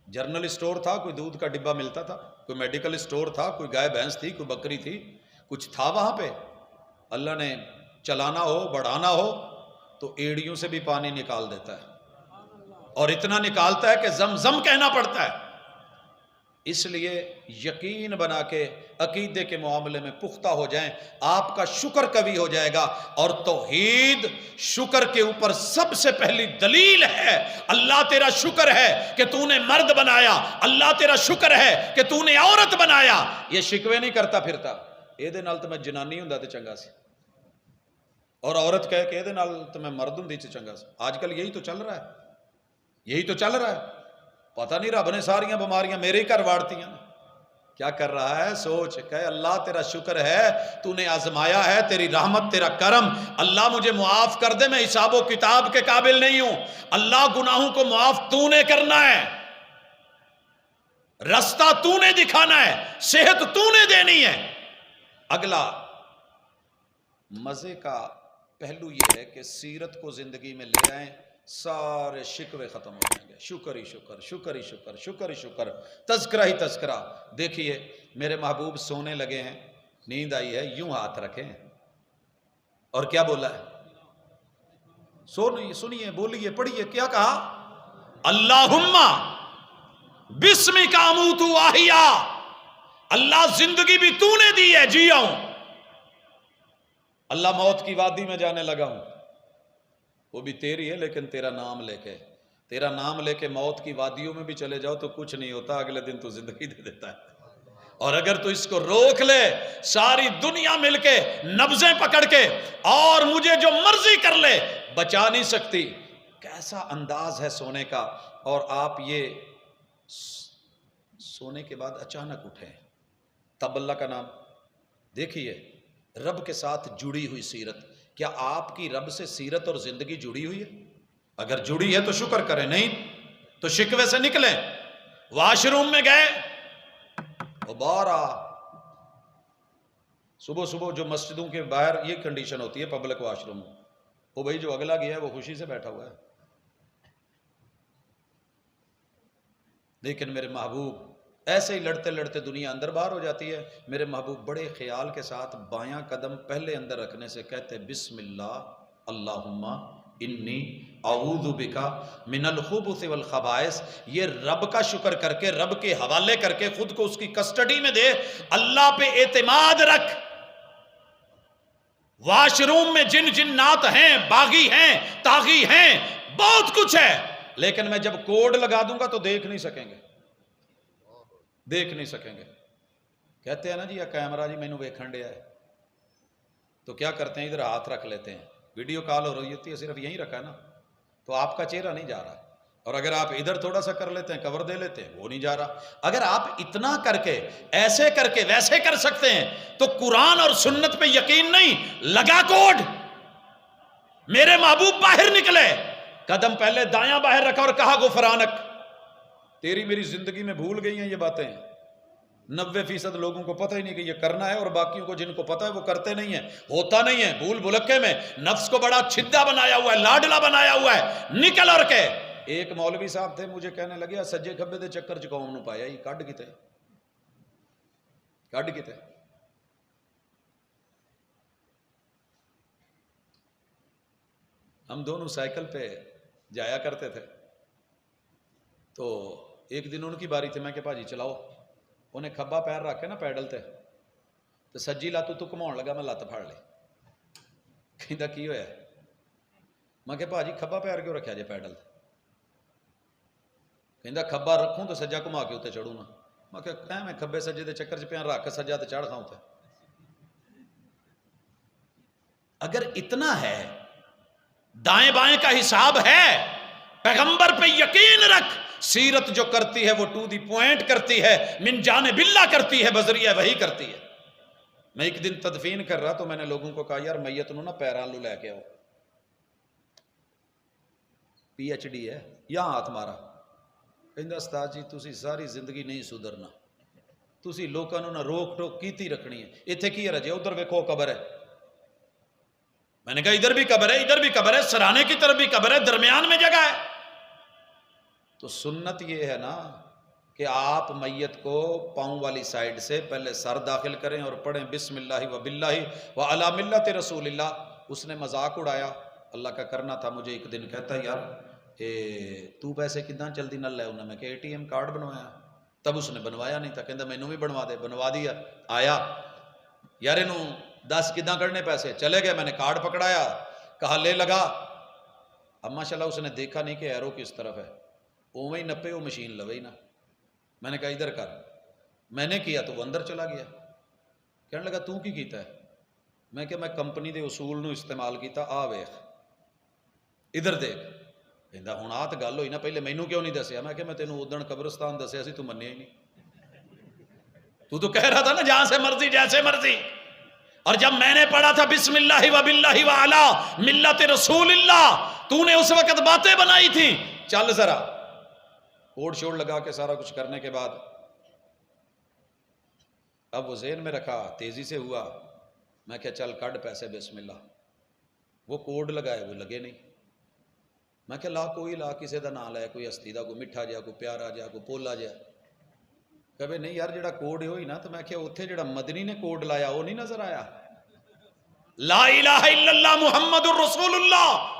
جرنل اسٹور تھا، کوئی دودھ کا ڈبہ ملتا تھا، کوئی میڈیکل اسٹور تھا، کوئی گائے بھینس تھی، کوئی بکری تھی، کچھ تھا وہاں پہ۔ اللہ نے چلانا ہو بڑھانا ہو تو ایڑیوں سے بھی پانی نکال دیتا ہے، اور اتنا نکالتا ہے کہ زمزم کہنا پڑتا ہے۔ اس لیے یقین بنا کے عقیدے کے معاملے میں پختہ ہو جائیں، آپ کا شکر قوی ہو جائے گا۔ اور توحید شکر کے اوپر سب سے پہلی دلیل ہے۔ اللہ تیرا شکر ہے کہ تو نے مرد بنایا، اللہ تیرا شکر ہے کہ تو نے عورت بنایا۔ یہ شکوے نہیں کرتا پھرتا اے دے نال تے میں جنانی ہوندا تے چنگا سی، اور عورت کہے کہ اے دے نال تے میں مرد ہوندی تے چنگا سی۔ آج کل یہی تو چل رہا ہے، یہی تو چل رہا ہے۔ پتہ نہیں رب نے ساریاں بیماریاں میرے ہی گھر واڑتی ہیں۔ کیا کر رہا ہے؟ سوچ کہ اللہ تیرا شکر ہے، تو نے آزمایا ہے، تیری رحمت تیرا کرم۔ اللہ مجھے معاف کر دے، میں حساب و کتاب کے قابل نہیں ہوں۔ اللہ گناہوں کو معاف تو نے کرنا ہے، رستہ تو نے دکھانا ہے، صحت تو نے دینی ہے۔ اگلا مزے کا پہلو یہ ہے کہ سیرت کو زندگی میں لے آئیں، سارے شکوے ختم ہو جائیں گے۔ شکر ہی شکر، شکر ہی شکر، شکر ہی شکر، تذکرہ ہی تذکرہ۔ دیکھیے میرے محبوب سونے لگے ہیں، نیند آئی ہے، یوں ہاتھ رکھیں اور کیا بولا ہے؟ سنیے، بولیے، پڑھیے، کیا کہا؟ اللہم بسمک اموت واحیا، اللہ زندگی بھی تو نے دی ہے، جی آؤں۔ اللہ موت کی وادی میں جانے لگا ہوں، وہ بھی تیری ہے لیکن تیرا نام لے کے، تیرا نام لے کے موت کی وادیوں میں بھی چلے جاؤ تو کچھ نہیں ہوتا، اگلے دن تو زندگی دے دیتا ہے۔ اور اگر تو اس کو روک لے، ساری دنیا مل کے نبضیں پکڑ کے اور مجھے جو مرضی کر لے، بچا نہیں سکتی۔ کیسا انداز ہے سونے کا، اور آپ یہ سونے کے بعد اچانک اٹھیں، تب اللہ کا نام۔ دیکھیے رب کے ساتھ جڑی ہوئی سیرت، کیا آپ کی رب سے سیرت اور زندگی جڑی ہوئی ہے؟ اگر جڑی ہے تو شکر کریں، نہیں تو شکوے سے نکلیں۔ واش روم میں گئے، بارہ صبح صبح جو مسجدوں کے باہر یہ کنڈیشن ہوتی ہے پبلک واش روم، وہ بھائی جو اگلا گیا ہے وہ خوشی سے بیٹھا ہوا ہے، لیکن میرے محبوب ایسے ہی لڑتے لڑتے دنیا اندر باہر ہو جاتی ہے۔ میرے محبوب بڑے خیال کے ساتھ بایاں قدم پہلے اندر رکھنے سے کہتے بسم اللہ اللہم انی اعوذ بکا من الخبث والخبائث۔ یہ رب کا شکر کر کے، رب کے حوالے کر کے، خود کو اس کی کسٹڈی میں دے، اللہ پہ اعتماد رکھ۔ واش روم میں جن جنات ہیں، باغی ہیں، طاغی ہیں، بہت کچھ ہے، لیکن میں جب کوڈ لگا دوں گا تو دیکھ نہیں سکیں گے، دیکھ نہیں سکیں گے۔ کہتے ہیں نا جی یہ کیمرہ جی مینوں ویکھن ڈیا ہے، تو کیا کرتے ہیں ادھر ہاتھ رکھ لیتے ہیں، ویڈیو کال ہو رہی ہوتی ہے، صرف یہیں رکھا ہے نا، تو آپ کا چہرہ نہیں جا رہا، اور اگر آپ ادھر تھوڑا سا کر لیتے ہیں، کور دے لیتے ہیں، وہ نہیں جا رہا۔ اگر آپ اتنا کر کے، ایسے کر کے، ویسے کر سکتے ہیں تو قرآن اور سنت پہ یقین نہیں، لگا کوڈ۔ میرے محبوب باہر نکلے، قدم پہلے دایاں باہر رکھا اور کہا غفرانک، تیری میری زندگی میں بھول گئی ہیں یہ باتیں۔ 90% لوگوں کو پتہ ہی نہیں کہ یہ کرنا ہے، اور باقیوں کو جن کو پتہ ہے وہ کرتے نہیں ہیں، ہوتا نہیں ہے، بھول بھلکے میں نفس کو بڑا چھدا بنایا ہوا ہے، لاڈلا بنایا ہوا ہے۔ نکل اور کے ایک مولوی صاحب تھے، مجھے کہنے لگے سجے کھبے دے چکر چ قوم نو پایا، یہ کڈ کتے کڈ کتے۔ ہم دونوں سائیکل پہ جایا کرتے تھے، تو ایک دن ان کی باری تھی، میں کہ بھاجی چلاؤ، انہیں کھبا پیر رکھ کے نا پیڈل تے، تو سجی لت تو گھماؤن لگا، میں لت پھڑ لی، کہندا کی ہویا؟ میں کہ بھاجی کھبا پیر کیوں رکھیا جے پیڈل تے؟ کہندا کھبا رکھوں تو سجا گھما کے اتنے چڑھوں نا۔ میں کہ میں کھبے سجے دے چکر چ پیا، رکھ سجا تے چڑھ کھاؤں تے۔ اگر اتنا ہے، دائیں بائیں کا حساب ہے، پیغمبر پہ یقین رکھ، سیرت جو کرتی ہے وہ ٹو دی پوائنٹ کرتی ہے، من جانب اللہ کرتی ہے، بذریعہ وحی کرتی ہے۔ میں ایک دن تدفین کر رہا تو میں نے لوگوں کو کہا یار میت نو نا پیران لو لے کے آؤ، PhD ہے, یہاں ہاتھ مارا, کہندا استاد جی تسی ساری زندگی نہیں سدھرنا, تسی لوکاں نوں نہ روک ٹوک کیتی رکھنی ہے, ایتھے کی رجے ادھر ویکھو قبر ہے. میں نے کہا ادھر بھی قبر ہے, ادھر بھی قبر ہے, سرانے کی طرف بھی قبر ہے, درمیان میں جگہ ہے. تو سنت یہ ہے نا کہ آپ میت کو پاؤں والی سائیڈ سے پہلے سر داخل کریں اور پڑھیں بسم اللہ و باللہ و علی ملت رسول اللہ. اس نے مذاق اڑایا, اللہ کا کرنا تھا. مجھے ایک دن کہتا ہے یار تو پیسے کداں جلدی نہ لے انہوں نے کہ ATM کارڈ بنوایا. تب اس نے بنوایا نہیں تھا, کہندا مینوں بھی بنوا دے, بنوا دیا. آیا یار انہوں 10 کداں کرنے پیسے, چلے گئے. میں نے کارڈ پکڑایا, کہا لے لگا. اب ماشاءاللہ اس نے دیکھا نہیں کہ ایرو کس طرف ہے, اوویں ہی نپے وہ مشین لوے ہی نا. میں نے کہا ادھر کر, میں نے کیا تو وہ اندر چلا گیا. کہنے لگا تو کی کیتا ہے؟ میں کہ میں کمپنی دے اصول نو استعمال کیتا, آ ویخ ادھر دیکھ. کہندا ہن آ تے گل ہوئی نا, پہلے مینوں کیوں نہیں دسیا؟ میں کہ میں تینوں اودن قبرستان دسیا سی, تو منیا ہی نہیں. تو کہہ رہا تھا نا جہاں سے مرضی جیسے مرضی. اور جب میں نے پڑھا تھا بسم اللہ و باللہ و علی ملت رسول اللہ, تو نے اس وقت باتیں بنائی تھی. چل ذرا کوڈ شوڈ لگا کے سارا کچھ کرنے کے بعد اب وہ ذہن میں رکھا, تیزی سے ہوا. میں کہ چل کڈ پیسے بسم اللہ. وہ کوڈ لگائے, وہ لگے نہیں. میں کہ لا کوئی لا, کسی دا نام لے, کوئی ہستی دا, کوئی مٹھا جا, کوئی پیارا جا, کوئی پولا جا. کہ نہیں یار جڑا کوڈ ہوئی نا, تو میں کہ اتنے جڑا مدنی نے کوڈ لایا وہ نہیں نظر آیا. لا الہ الا اللہ محمد الرسول اللہ.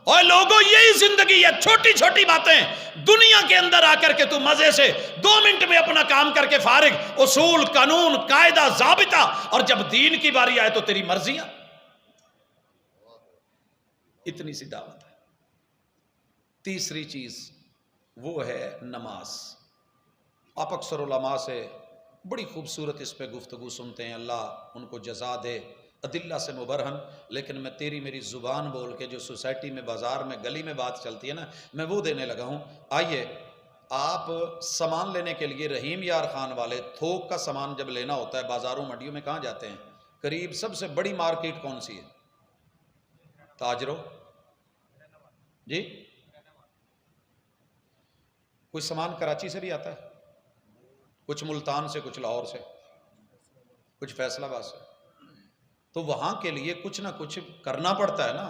اور لوگوں یہی زندگی ہے, چھوٹی چھوٹی باتیں دنیا کے اندر آ کر کے تو مزے سے 2 منٹ میں اپنا کام کر کے فارغ, اصول قانون قاعدہ ضابطہ, اور جب دین کی باری آئے تو تیری مرضیاں. اتنی سی دعوت ہے. تیسری چیز وہ ہے نماز. آپ اکثر علماء سے بڑی خوبصورت اس پہ گفتگو سنتے ہیں, اللہ ان کو جزا دے, ادلہ سے مبرہن. لیکن میں تیری میری زبان بول کے جو سوسائٹی میں, بازار میں, گلی میں بات چلتی ہے نا, میں وہ دینے لگا ہوں. آئیے, آپ سامان لینے کے لیے رحیم یار خان والے تھوک کا سامان جب لینا ہوتا ہے بازاروں منڈیوں میں کہاں جاتے ہیں؟ قریب سب سے بڑی مارکیٹ کون سی ہے؟ تاجروں جی. کوئی سامان کراچی سے بھی آتا ہے, کچھ ملتان سے, کچھ لاہور سے, کچھ فیصل آباد سے. تو وہاں کے لیے کچھ نہ کچھ کرنا پڑتا ہے نا.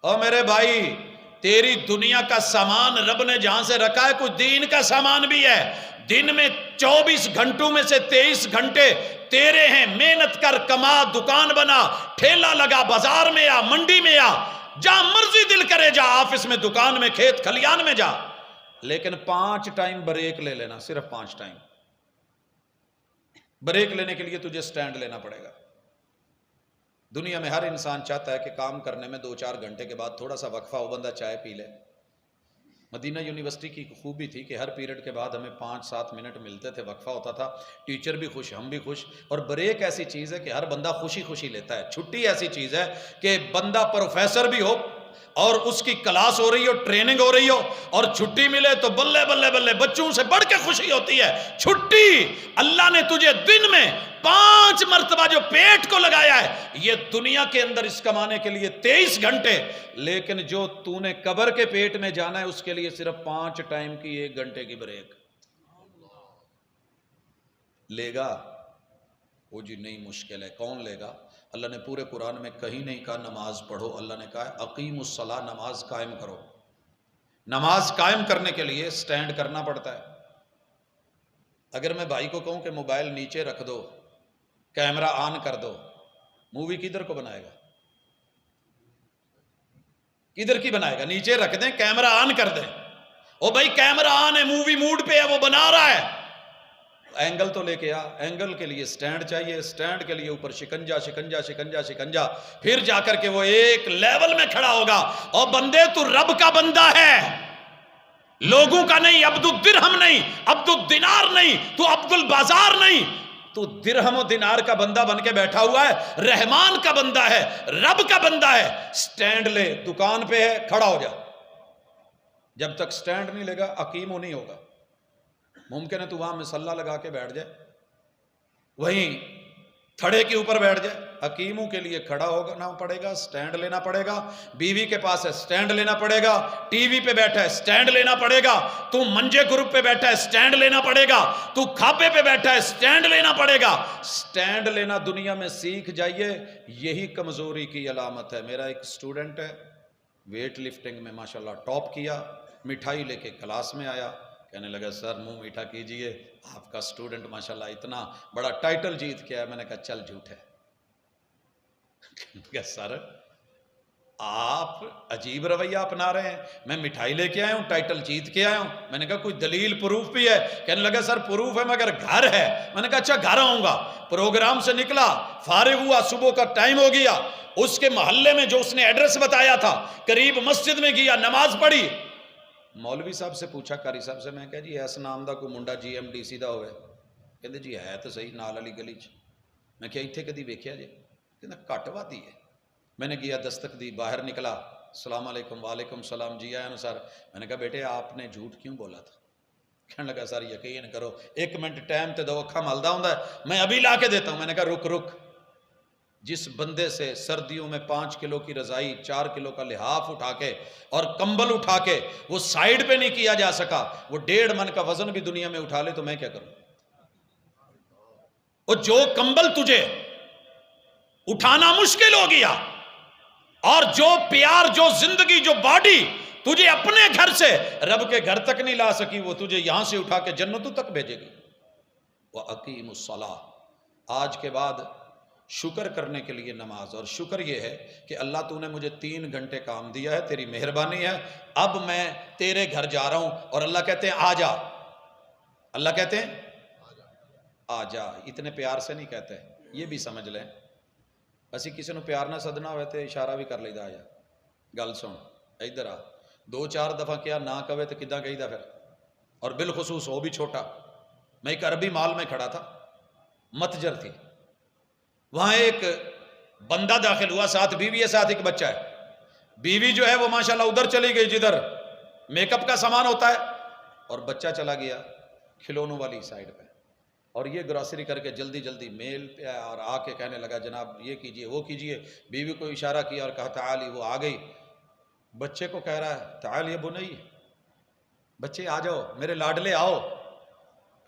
اور میرے بھائی تیری دنیا کا سامان رب نے جہاں سے رکھا ہے, کچھ دین کا سامان بھی ہے. دن میں 24 گھنٹوں میں سے 23 گھنٹے تیرے ہیں. محنت کر, کما, دکان بنا, ٹھیلا لگا, بازار میں آ, منڈی میں آ, جہاں مرضی دل کرے جا, آفس میں, دکان میں, کھیت کھلیان میں جا. لیکن 5 ٹائم بریک لے لینا, صرف 5 ٹائم. بریک لینے کے لیے تجھے سٹینڈ لینا پڑے گا. دنیا میں ہر انسان چاہتا ہے کہ کام کرنے میں 2-4 گھنٹے کے بعد تھوڑا سا وقفہ ہو, بندہ چائے پی لے. مدینہ یونیورسٹی کی خوبی تھی کہ ہر پیریڈ کے بعد ہمیں 5-7 منٹ ملتے تھے, وقفہ ہوتا تھا. ٹیچر بھی خوش, ہم بھی خوش. اور بریک ایسی چیز ہے کہ ہر بندہ خوشی خوشی لیتا ہے. چھٹی ایسی چیز ہے کہ بندہ پروفیسر بھی ہو اور اس کی کلاس ہو رہی ہو, ٹریننگ ہو رہی ہو, اور چھٹی ملے تو بلے بلے بلے, بچوں سے بڑھ کے خوشی ہوتی ہے. چھٹی اللہ نے تجھے دن میں 5 مرتبہ جو پیٹ کو لگایا ہے, یہ دنیا کے اندر اس کمانے کے لیے 23 گھنٹے. لیکن جو تو نے قبر کے پیٹ میں جانا ہے اس کے لیے صرف 5 ٹائم کی 1 گھنٹے کی بریک لے گا. وہ جی نہیں, مشکل ہے. کون لے گا؟ اللہ نے پورے قرآن میں کہیں نہیں کہا نماز پڑھو, اللہ نے کہا اقیم الصلاۃ, نماز قائم کرو. نماز قائم کرنے کے لیے سٹینڈ کرنا پڑتا ہے. اگر میں بھائی کو کہوں کہ موبائل نیچے رکھ دو, کیمرہ آن کر دو, مووی کدھر کو بنائے گا؟ کدھر کی بنائے گا؟ نیچے رکھ دیں, کیمرہ آن کر دیں. او بھائی کیمرہ آن ہے, مووی موڈ پہ ہے, وہ بنا رہا ہے, اینگل تو لے کے آ. اینگل کے لیے سٹینڈ چاہیے, سٹینڈ کے لیے اوپر شکنجا شکنجا شکنجا شکنجا, پھر جا کر کے وہ ایک لیول میں کھڑا ہوگا. اور بندے تو رب کا بندہ ہے, لوگوں کا نہیں. عبد الدرہم نہیں, عبد الدینار نہیں, تو عبد البازار نہیں, تو درہم و دینار کا بندہ بن کے بیٹھا ہوا ہے. رحمان کا بندہ ہے, رب کا بندہ ہے. سٹینڈ لے, دکان پہ ہے, کھڑا ہو جا. جب تک سٹینڈ نہیں لے گا اقیم نہیں ہوگا. ممکن ہے تو وہاں مصلی لگا کے بیٹھ جائے, وہیں تھڑے کے اوپر بیٹھ جائے. حکیموں کے لیے کھڑا ہونا پڑے گا, سٹینڈ لینا پڑے گا. بیوی کے پاس ہے, سٹینڈ لینا پڑے گا. ٹی وی پہ بیٹھا ہے, سٹینڈ لینا پڑے گا. تو منجے گروپ پہ بیٹھا ہے, سٹینڈ لینا پڑے گا. تو کھاپے پہ بیٹھا ہے, سٹینڈ لینا پڑے گا. سٹینڈ لینا دنیا میں سیکھ جائیے, یہی کمزوری کی علامت ہے. میرا ایک سٹوڈنٹ ہے, ویٹ لفٹنگ میں ماشاءاللہ ٹاپ کیا, مٹھائی لے کے کلاس میں آیا, کہنے لگا سر منہ میٹھا کیجئے, آپ کا سٹوڈنٹ ماشاءاللہ اتنا بڑا ٹائٹل جیت کے آیا. میں نے کہا چل جھوٹ ہے. کہ سر آپ عجیب رویہ اپنا رہے ہیں, میں مٹھائی لے کے آیا ہوں, ٹائٹل جیت کے آیا ہوں. میں نے کہا کوئی دلیل پروف بھی ہے؟ کہنے لگا سر پروف ہے مگر گھر ہے. میں نے کہا اچھا گھر آؤں گا. پروگرام سے نکلا, فارغ ہوا, صبح کا ٹائم ہو گیا. اس کے محلے میں جو اس نے ایڈریس بتایا تھا, قریب مسجد میں گیا, نماز پڑھی. مولوی صاحب سے پوچھا, قاری صاحب سے, میں کہا جی ایس نام دا کوئی منڈا جی ایم ڈی سی دا ہوئے؟ کہتے جی ہے تو صحیح, نال علی گلی چ. میں کہا اتنے کدی ویکھیا جی؟ کہنا گھٹ ود ہی ہے. میں نے گیا, دستک دی, باہر نکلا, السلام علیکم. وعلیکم السلام. جی آیا نا سر. میں نے کہا بیٹے آپ نے جھوٹ کیوں بولا تھا؟ کہنے لگا سر یقین کرو, 1 منٹ ٹائم تے دو, اکھا ملدا ہوندا ہے, میں ابھی لا کے دیتا ہوں. میں نے کہا رک رک, جس بندے سے سردیوں میں 5 کلو کی رضائی, 4 کلو کا لحاف اٹھا کے اور کمبل اٹھا کے وہ سائیڈ پہ نہیں کیا جا سکا, وہ 1.5 من کا وزن بھی دنیا میں اٹھا لے تو میں کیا کروں؟ اور جو کمبل تجھے اٹھانا مشکل ہو گیا, اور جو پیار, جو زندگی, جو باڈی تجھے اپنے گھر سے رب کے گھر تک نہیں لا سکی, وہ تجھے یہاں سے اٹھا کے جنتوں تک بھیجے گی. وَأَقِيمُوا الصَّلَاةَ. آج کے بعد شکر کرنے کے لیے نماز. اور شکر یہ ہے کہ اللہ تو نے مجھے 3 گھنٹے کام دیا ہے, تیری مہربانی ہے. اب میں تیرے گھر جا رہا ہوں, اور اللہ کہتے ہیں آ جا. اللہ کہتے ہیں آ جا. اتنے پیار سے نہیں کہتے, یہ بھی سمجھ لیں. اسی کسی نے پیار نہ سدنا ہوئے تو اشارہ بھی کر لیدا, آیا گل سن ادھر آ. 2-4 دفعہ کیا نہ کہے تو کداں کہی دا پھر. اور بالخصوص وہ بھی چھوٹا. میں ایک عربی مال میں کھڑا تھا, متجر تھی, وہاں ایک بندہ داخل ہوا, ساتھ بیوی ہے, ساتھ ایک بچہ ہے. بیوی جو ہے وہ ماشاءاللہ ادھر چلی گئی جدھر میک اپ کا سامان ہوتا ہے, اور بچہ چلا گیا کھلونوں والی سائیڈ پہ. اور یہ گراسری کر کے جلدی جلدی میل پہ آیا, اور آ کے کہنے لگا جناب یہ کیجئے وہ کیجئے. بیوی کو اشارہ کیا اور کہا تعالی, وہ آ گئی. بچے کو کہہ رہا ہے تعالی بنئی, بچے آ جاؤ میرے لاڈلے آؤ.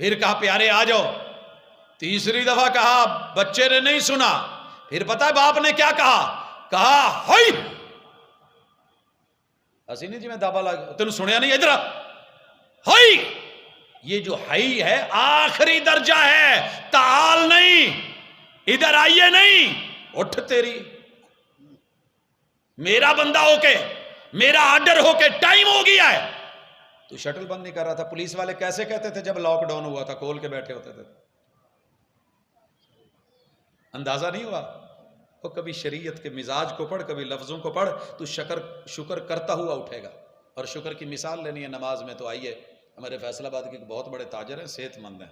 پھر کہا پیارے آ جاؤ. تیسری دفعہ کہا, بچے نے نہیں سنا. پھر پتہ ہے باپ نے کیا کہا ہائی. اسی نہیں جی میں دابا لگ, تینوں سنیا نہیں, ادھر ہائی. یہ جو ہائی ہے آخری درجہ ہے, تعال نہیں, ادھر آئیے نہیں, اٹھ تیری. میرا بندہ ہو کے, میرا آرڈر ہو کے ٹائم ہو گیا ہے. تو شٹل بند نہیں کر رہا تھا. پولیس والے کیسے کہتے تھے جب لاک ڈاؤن ہوا تھا, کھول کے بیٹھے ہوتے تھے. اندازہ نہیں ہوا. وہ کبھی شریعت کے مزاج کو پڑھ, کبھی لفظوں کو پڑھ, تو شکر کرتا ہوا اٹھے گا. اور شکر کی مثال لینی ہے نماز میں, تو آئیے. ہمارے فیصل آباد کے بہت بڑے تاجر ہیں, صحت مند ہیں.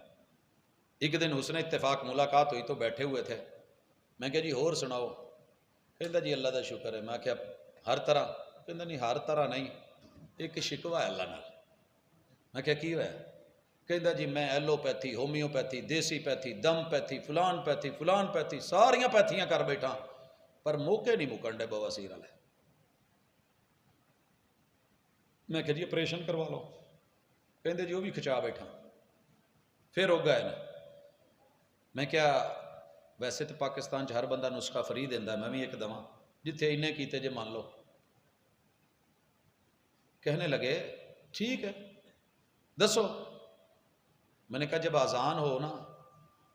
ایک دن حسن اتفاق ملاقات ہوئی تو بیٹھے ہوئے تھے. میں کہا جی اور سناؤ. کہتا جی اللہ دا شکر ہے. میں کہا ہر طرح؟ کہتا نہیں ہر طرح نہیں, ایک شکوہ ہے اللہ نال. میں کہا کی ہے؟ کہتا جی میں ایلوپیتھی, ہومیوپیتھی, دیسی پیتھی, دم پیتھی, فلان پیتھی, ساریاں پیتھیاں کر بیٹھا, پر موقع نہیں مکن ڈے بواسیر والے. میں کہا جی آپریشن کروا لو. کہتے جی وہ بھی کھچا بیٹھا. پھر ہو گئے نا. میں کیا ویسے تو پاکستان ہر بندہ نسخہ فری دینا, میں بھی ایک دواں جتھے انہیں کیتے جے مان لو. کہنے لگے ٹھیک ہے دسو. میں نے کہا جب اذان ہو نا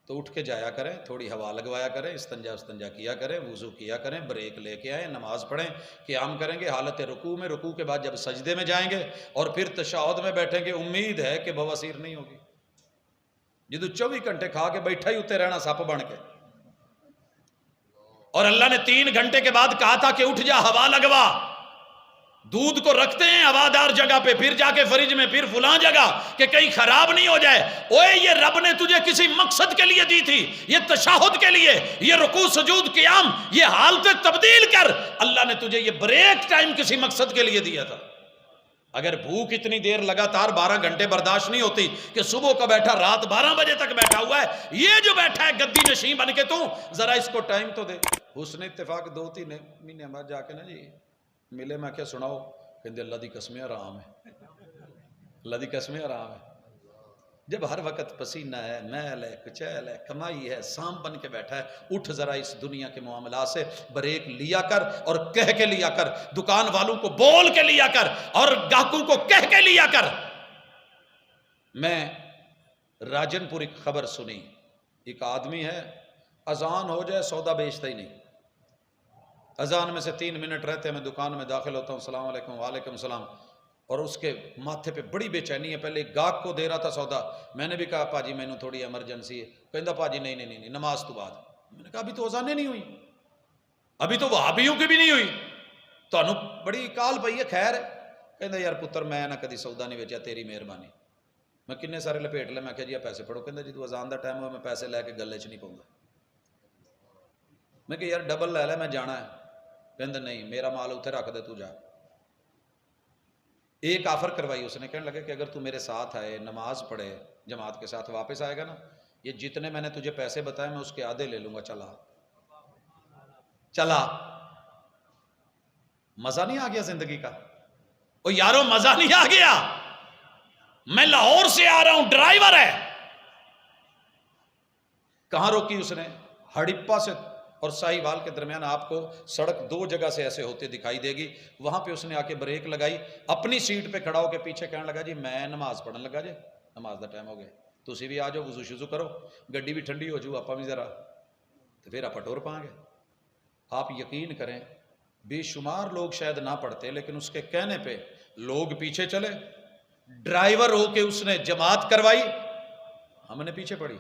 تو اٹھ کے جایا کریں, تھوڑی ہوا لگوایا کریں, استنجا کیا کریں, وضو کیا کریں, بریک لے کے آئیں, نماز پڑھیں, قیام کریں گے حالت رکوع میں, رکوع کے بعد جب سجدے میں جائیں گے اور پھر تشہد میں بیٹھیں گے, امید ہے کہ بواسیر نہیں ہوگی. جدو 24 گھنٹے کھا کے بیٹھا ہی اتے رہنا سپ بن کے. اور اللہ نے 3 گھنٹے کے بعد کہا تھا کہ اٹھ جا, ہوا لگوا. دودھ کو رکھتے ہیں ہوادار جگہ پہ, پھر جا کے فریج میں, پھر فلاں جگہ کہ کہیں خراب نہیں ہو جائے. اوے یہ رب نے تجھے کسی مقصد کے لیے دی تھی, یہ تشہد کے لیے, یہ رکوع سجود قیام, یہ حالت تبدیل کر. اللہ نے تجھے یہ بریک ٹائم کسی مقصد کے لیے دیا تھا. اگر بھوک اتنی دیر لگاتار 12 گھنٹے برداشت نہیں ہوتی کہ صبح کا بیٹھا رات 12 بجے تک بیٹھا ہوا ہے، یہ جو بیٹھا ہے گدی نشین بن کے تو ذرا اس کو ٹائم تو دے۔ حسن اتفاق 2-3 مہینے بعد جا کے نا جی ملے، میں کیا سناؤ، کہندے اللہ دی قسمیں آرام ہے، اللہ دی قسمیں آرام ہے۔ جب ہر وقت پسینہ ہے، میل ہے، کچیل ہے، کمائی ہے، سام بن کے بیٹھا ہے، اٹھ ذرا اس دنیا کے معاملات سے بریک لیا کر اور کہہ کے لیا کر، دکان والوں کو بول کے لیا کر اور گاہکوں کو کہہ کے لیا کر۔ میں راجن پور ایک خبر سنی، ایک آدمی ہے اذان ہو جائے سودا بیچتا ہی نہیں، اذان میں سے 3 منٹ رہتے میں دکان میں داخل ہوتا ہوں، السلام علیکم، وعلیکم السلام، اور اس کے ماتھے پہ بڑی بے چینی ہے۔ پہلے گاہک کو دے رہا تھا سودا، میں نے بھی کہا پاجی میں نے تھوڑی ایمرجنسی ہے، کہندا پاجی نہیں نماز تو بعد۔ میں نے کہا ابھی تو اذانیں نہیں ہوئی، ابھی تو وہابیوں کی بھی نہیں ہوئی، تو انو بڑی کال پئی ہے، خیر ہے۔ کہندا یار پتر میں نہ کدی سودا نہیں بیچیا، تیری مہربانی۔ میں کنے سارے لپیٹ لے، میں کہا جی پیسے پڑھو، کہندا جی تو اذان دا ٹائم ہوا، میں پیسے لے کے گلے چ نہیں پاؤں گا۔ میں کہ یار ڈبل لے لے، میں جانا ہے۔ کہندا نہیں میرا مال اتنے رکھ دے، تو جا۔ ایک آفر کروائی اس نے، کہنے لگے کہ اگر تو میرے ساتھ آئے، نماز پڑھے جماعت کے ساتھ، واپس آئے گا نا، یہ جتنے میں نے تجھے پیسے بتائے میں اس کے آدھے لے لوں گا، چلا۔ مزہ نہیں آ گیا زندگی کا؟ او یارو مزہ نہیں آ گیا؟ میں لاہور سے آ رہا ہوں، ڈرائیور ہے۔ کہاں روکی اس نے؟ ہڑپا سے اور سائی وال کے درمیان آپ کو سڑک 2 جگہ سے ایسے ہوتے دکھائی دے گی، وہاں پہ اس نے آ کے بریک لگائی، اپنی سیٹ پہ کھڑا ہو کے پیچھے کہنے لگا جی میں نماز پڑھنے لگا جی، نماز دا ٹائم ہو گیا، تسی بھی آ جاؤ، وضو شضو کرو، گڈی بھی ٹھنڈی ہو جاؤ، آپ بھی ذرا، تو پھر آپ ٹور پائیں گے۔ آپ یقین کریں بے شمار لوگ شاید نہ پڑھتے، لیکن اس کے کہنے پہ لوگ پیچھے چلے، ڈرائیور ہو کے اس نے جماعت کروائی، ہم نے پیچھے پڑھی،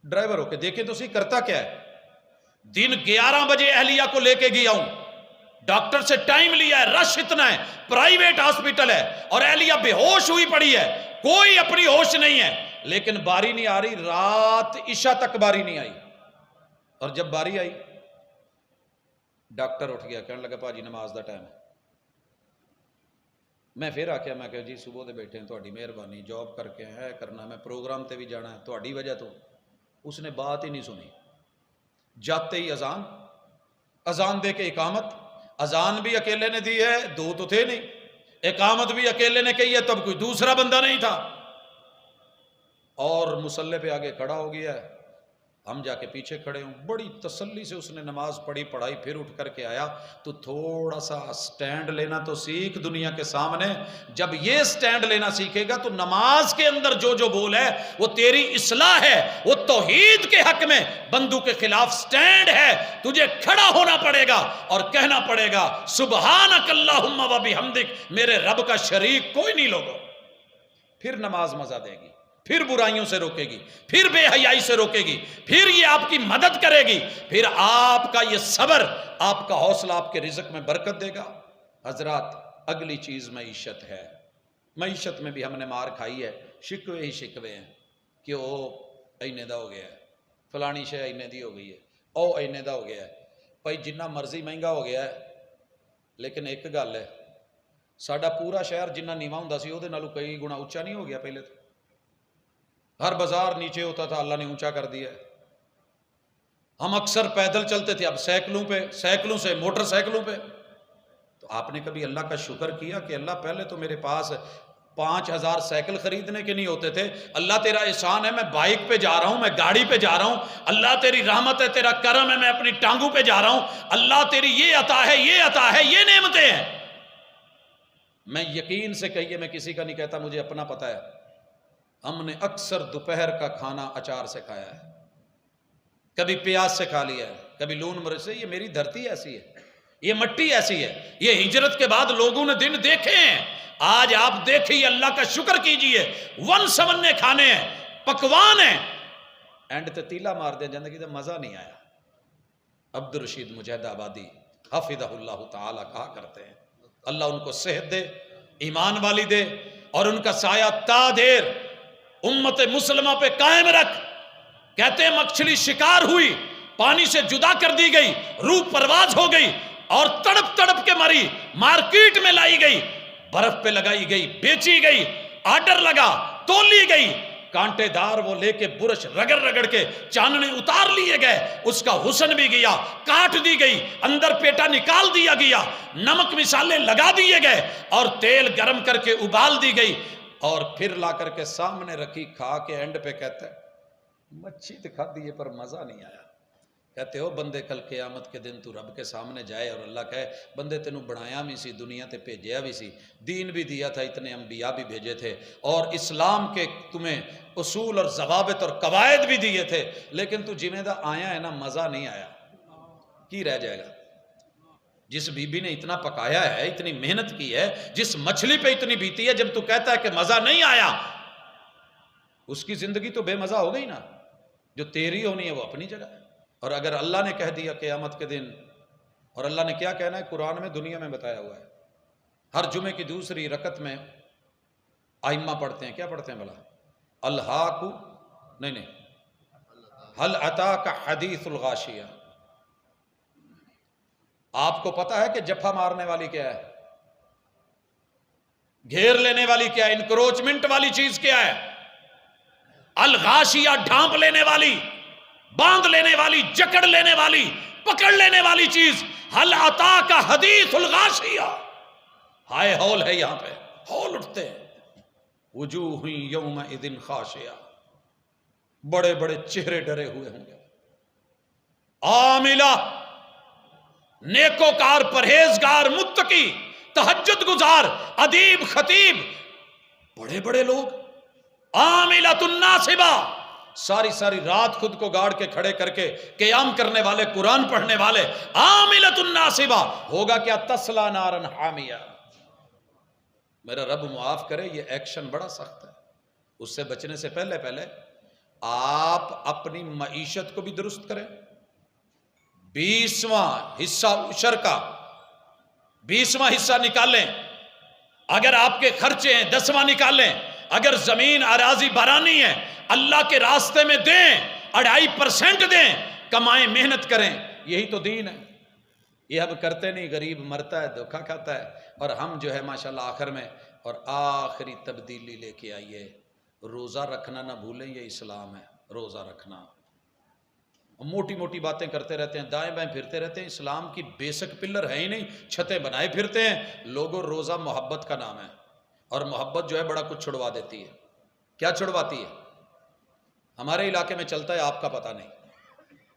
ڈرائیور ہو کے دیکھیں تو سی کرتا کیا ہے۔ دن 11 بجے اہلیہ کو لے کے گیا ہوں، ڈاکٹر سے ٹائم لیا ہے، رش اتنا ہے، پرائیویٹ ہاسپٹل ہے، اور اہلیہ بے ہوش ہوئی پڑی ہے، کوئی اپنی ہوش نہیں ہے، لیکن باری نہیں آ رہی، رات عشاء تک باری نہیں آئی، اور جب باری آئی ڈاکٹر اٹھ گیا، کہنے لگا پاجی نماز دا ٹائم ہے۔ میں پھر آکیا، میں کہا جی صبح دے بیٹھے ہیں، تہاڈی مہربانی، جاب کر کے ہے کرنا، میں پروگرام تے بھی جانا ہے، تہاڈی وجہ تو۔ اس نے بات ہی نہیں سنی، جاتے ہی اذان دے کے اقامت، اذان بھی اکیلے نے دی ہے، 2 تو تھے نہیں، اقامت بھی اکیلے نے کہی ہے، تب کوئی دوسرا بندہ نہیں تھا، اور مصلی پہ آگے کھڑا ہو گیا ہے، ہم جا کے پیچھے کھڑے ہوں۔ بڑی تسلی سے اس نے نماز پڑھائی، پھر اٹھ کر کے آیا، تو تھوڑا سا سٹینڈ لینا تو سیکھ دنیا کے سامنے، جب یہ سٹینڈ لینا سیکھے گا تو نماز کے اندر جو بول ہے وہ تیری اصلاح ہے، وہ توحید کے حق میں بندوں کے خلاف سٹینڈ ہے، تجھے کھڑا ہونا پڑے گا اور کہنا پڑے گا سبحانک اللہم و بحمدک، میرے رب کا شریک کوئی نہیں لوگو۔ پھر نماز مزہ دے گی، پھر برائیوں سے روکے گی، پھر بے حیائی سے روکے گی، پھر یہ آپ کی مدد کرے گی، پھر آپ کا یہ صبر، آپ کا حوصلہ آپ کے رزق میں برکت دے گا۔ حضرات اگلی چیز معیشت ہے۔ معیشت میں بھی ہم نے مار کھائی ہے، شکوے ہی شکوے ہیں کہ وہ اینے دا ہو گیا ہے، فلانی شے اینے دی ہو گئی ہے، او اینے دا ہو گیا ہے۔ بھائی جنہ مرضی مہنگا ہو گیا ہے، لیکن ایک گل ہے، ساڈا پورا شہر جنہ نیواں ہوندا سی اودے نالوں کئی گنا اونچا نہیں ہو گیا؟ پہلے تو ہر بازار نیچے ہوتا تھا، اللہ نے اونچا کر دیا ہے۔ ہم اکثر پیدل چلتے تھے، اب سائیکلوں سے موٹر سائیکلوں پہ۔ تو آپ نے کبھی اللہ کا شکر کیا کہ اللہ پہلے تو میرے پاس 5000 سائیکل خریدنے کے نہیں ہوتے تھے، اللہ تیرا احسان ہے میں بائک پہ جا رہا ہوں، میں گاڑی پہ جا رہا ہوں، اللہ تیری رحمت ہے، تیرا کرم ہے، میں اپنی ٹانگوں پہ جا رہا ہوں، اللہ تیری یہ عطا ہے، یہ عطا ہے، یہ نعمتیں ہیں۔ میں یقین سے کہیے، میں کسی کا نہیں کہتا، مجھے اپنا پتہ ہے، ہم نے اکثر دوپہر کا کھانا اچار سے کھایا ہے، کبھی پیاز سے کھا لیا ہے، کبھی لون مرچ سے۔ یہ میری دھرتی ایسی ہے، یہ مٹی ایسی ہے، یہ ہجرت کے بعد لوگوں نے دن دیکھے ہیں۔ آج آپ دیکھیے، اللہ کا شکر کیجئے، 1 کھانے ہیں، پکوان ہیں، اینڈ تے تیلا مار دیں، زندگی دا مزہ نہیں آیا۔ عبد الرشید مجاہد آبادی حفظہ اللہ تعالی کہا کرتے ہیں، اللہ ان کو صحت دے، ایمان والی دے، اور ان کا سایہ تا دیر امت مسلمہ پہ قائم رکھ۔ کہتے ہیں مچھلی شکار ہوئی، پانی سے جدا کر دی گئی، روح پرواز ہو گئی اور تڑپ تڑپ کے مری، مارکیٹ میں لائی گئی، برف پہ لگائی گئی، بیچی گئی، آرڈر لگا، تولی گئی، کانٹے دار وہ لے کے برش رگڑ رگڑ کے چاندنے اتار لیے گئے، اس کا حسن بھی گیا، کاٹ دی گئی، اندر پیٹا نکال دیا گیا، نمک مسالے لگا دیے گئے اور تیل گرم کر کے ابال دی گئی، اور پھر لا کر کے سامنے رکھی، کھا کے اینڈ پہ کہتا ہے مچھی دکھا دیے پر مزہ نہیں آیا۔ کہتے ہو بندے کل قیامت کے دن تو رب کے سامنے جائے اور اللہ کہے بندے تینوں بنایا بھی سی، دنیا تے بھیجیا بھی سی، دین بھی دیا تھا، اتنے انبیاء بھی بھیجے تھے، اور اسلام کے تمہیں اصول اور ضوابط اور قواعد بھی دیے تھے، لیکن تو جویں دا آیا ہے نا مزہ نہیں آیا، کی رہ جائے گا؟ جس بی بی نے اتنا پکایا ہے، اتنی محنت کی ہے، جس مچھلی پہ اتنی بیتی ہے، جب تو کہتا ہے کہ مزہ نہیں آیا، اس کی زندگی تو بے مزہ ہو گئی نا۔ جو تیری ہونی ہے وہ اپنی جگہ ہے، اور اگر اللہ نے کہہ دیا قیامت کے دن، اور اللہ نے کیا کہنا ہے قرآن میں، دنیا میں بتایا ہوا ہے، ہر جمعے کی دوسری رکعت میں ائمہ پڑھتے ہیں، کیا پڑھتے ہیں بھلا؟ الحاق نہیں هل اتاک حدیث الغاشیہ۔ آپ کو پتا ہے کہ جفا مارنے والی کیا ہے، گھیر لینے والی کیا ہے، انکروچمنٹ والی چیز کیا ہے؟ الغاشیہ ڈھانپ لینے والی، باندھ لینے والی، جکڑ لینے والی، پکڑ لینے والی چیز۔ ہل اتاک حدیث الغاشیہ، ہائے ہول ہے، یہاں پہ ہول اٹھتے ہیں، وجوہ یومئذ خاشعہ، بڑے بڑے چہرے ڈرے ہوئے ہوں گے، عاملہ، نیکوکار، پرہیزگار، متقی، تہجد گزار، ادیب، خطیب، بڑے بڑے لوگ، عاملۃ ناصبہ، ساری ساری رات خود کو گاڑ کے کھڑے کر کے قیام کرنے والے، قرآن پڑھنے والے، عاملۃ ناصبہ، ہوگا کیا؟ تسلا نارا حامیہ۔ میرا رب معاف کرے، یہ ایکشن بڑا سخت ہے، اس سے بچنے سے پہلے آپ اپنی معیشت کو بھی درست کریں، 20واں حصہ عشر کا 20واں حصہ نکالیں، اگر آپ کے خرچے ہیں 10واں نکالیں، اگر زمین اراضی بارانی ہے اللہ کے راستے میں دیں، 2.5% دیں، کمائیں، محنت کریں، یہی تو دین ہے۔ یہ اب کرتے نہیں، غریب مرتا ہے، دھوکہ کھاتا ہے، اور ہم جو ہے ماشاءاللہ آخر میں، اور آخری تبدیلی لے کے آئیے، روزہ رکھنا نہ بھولیں، یہ اسلام ہے، روزہ رکھنا۔ موٹی موٹی باتیں کرتے رہتے ہیں، دائیں بائیں پھرتے رہتے ہیں، اسلام کی بیسک پلر ہے ہی نہیں، چھتیں بنائے پھرتے ہیں لوگوں۔ روزہ محبت کا نام ہے، اور محبت جو ہے بڑا کچھ چھڑوا دیتی ہے۔ کیا چھڑواتی ہے؟ ہمارے علاقے میں چلتا ہے، آپ کا پتہ نہیں،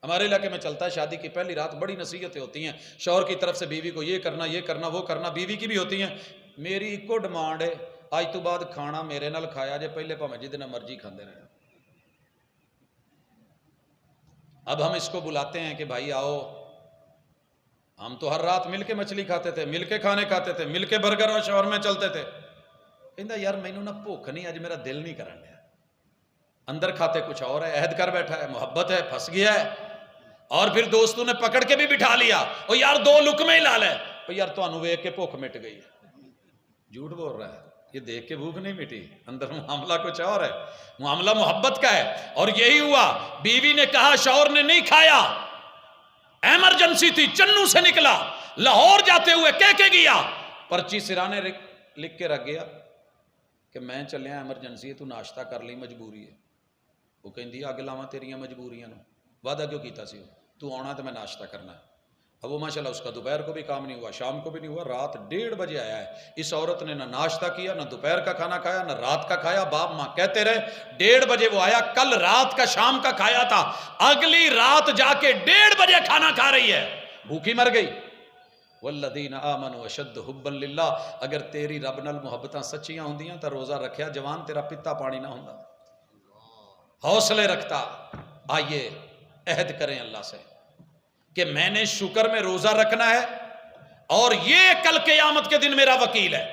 ہمارے علاقے میں چلتا ہے، شادی کی پہلی رات بڑی نصیحتیں ہوتی ہیں شوہر کی طرف سے بیوی کو، یہ کرنا، یہ کرنا، وہ کرنا، بیوی کی بھی ہوتی ہیں۔ میری ایکو ڈیمانڈ ہے، آج تو بعد کھانا میرے نال کھایا جے، پہلے پاویں جتنا مرضی کھاندے رہے۔ اب ہم اس کو بلاتے ہیں کہ بھائی آؤ، ہم تو ہر رات مل کے مچھلی کھاتے تھے، مل کے کھانے کھاتے تھے، مل کے برگر اور شاورما چلتے تھے۔ کہندا یار مینوں نہ بھوک نہیں، اج میرا دل نہیں کرن ڈیا۔ اندر کھاتے کچھ اور ہے، عہد کر بیٹھا ہے، محبت ہے، پھنس گیا ہے، اور پھر دوستوں نے پکڑ کے بھی بٹھا لیا، او یار 2 لقمے ہی لا لے، او یار تانوں ویکھ کے بھوک مٹ گئی۔ جھوٹ بول رہا ہے، یہ دیکھ کے بھوک نہیں مٹی، اندر معاملہ کچھ اور ہے، معاملہ محبت کا ہے۔ اور یہی ہوا، بیوی نے کہا، شوہر نے نہیں کھایا، ایمرجنسی تھی، چنو سے نکلا، لاہور جاتے ہوئے کہہ کے گیا، پرچی سرانے لکھ کے رکھ گیا کہ میں چلیا ایمرجنسی ہے، تو ناشتہ کر لی، مجبوری ہے۔ وہ کہندی اگ لاواں تیریاں مجبوریاں نو، وعدہ کیوں کیتا سی، تو آنا تو میں ناشتہ کرنا ہے۔ اب وہ ماشاءاللہ اس کا دوپہر کو بھی کام نہیں ہوا، شام کو بھی نہیں ہوا، رات 1:30 بجے آیا ہے۔ اس عورت نے نہ ناشتہ کیا، نہ دوپہر کا کھانا کھایا، نہ رات کا کھایا، باپ ماں کہتے رہے 1:30 بجے وہ آیا، کل رات کا شام کا کھایا تھا، اگلی رات جا کے 1:30 بجے کھانا کھا رہی ہے، بھوکی مر گئی۔ والذین آمنوا اشد حبا للہ، اگر تیری رب نال محبتاں سچیاں ہوندیاں تو روزہ رکھیا جوان تیرا پتا پانی نہ ہوندا، حوصلے رکھتا۔ آئیے عہد کریں اللہ سے کہ میں نے شکر میں روزہ رکھنا ہے، اور یہ کل قیامت کے دن میرا وکیل ہے،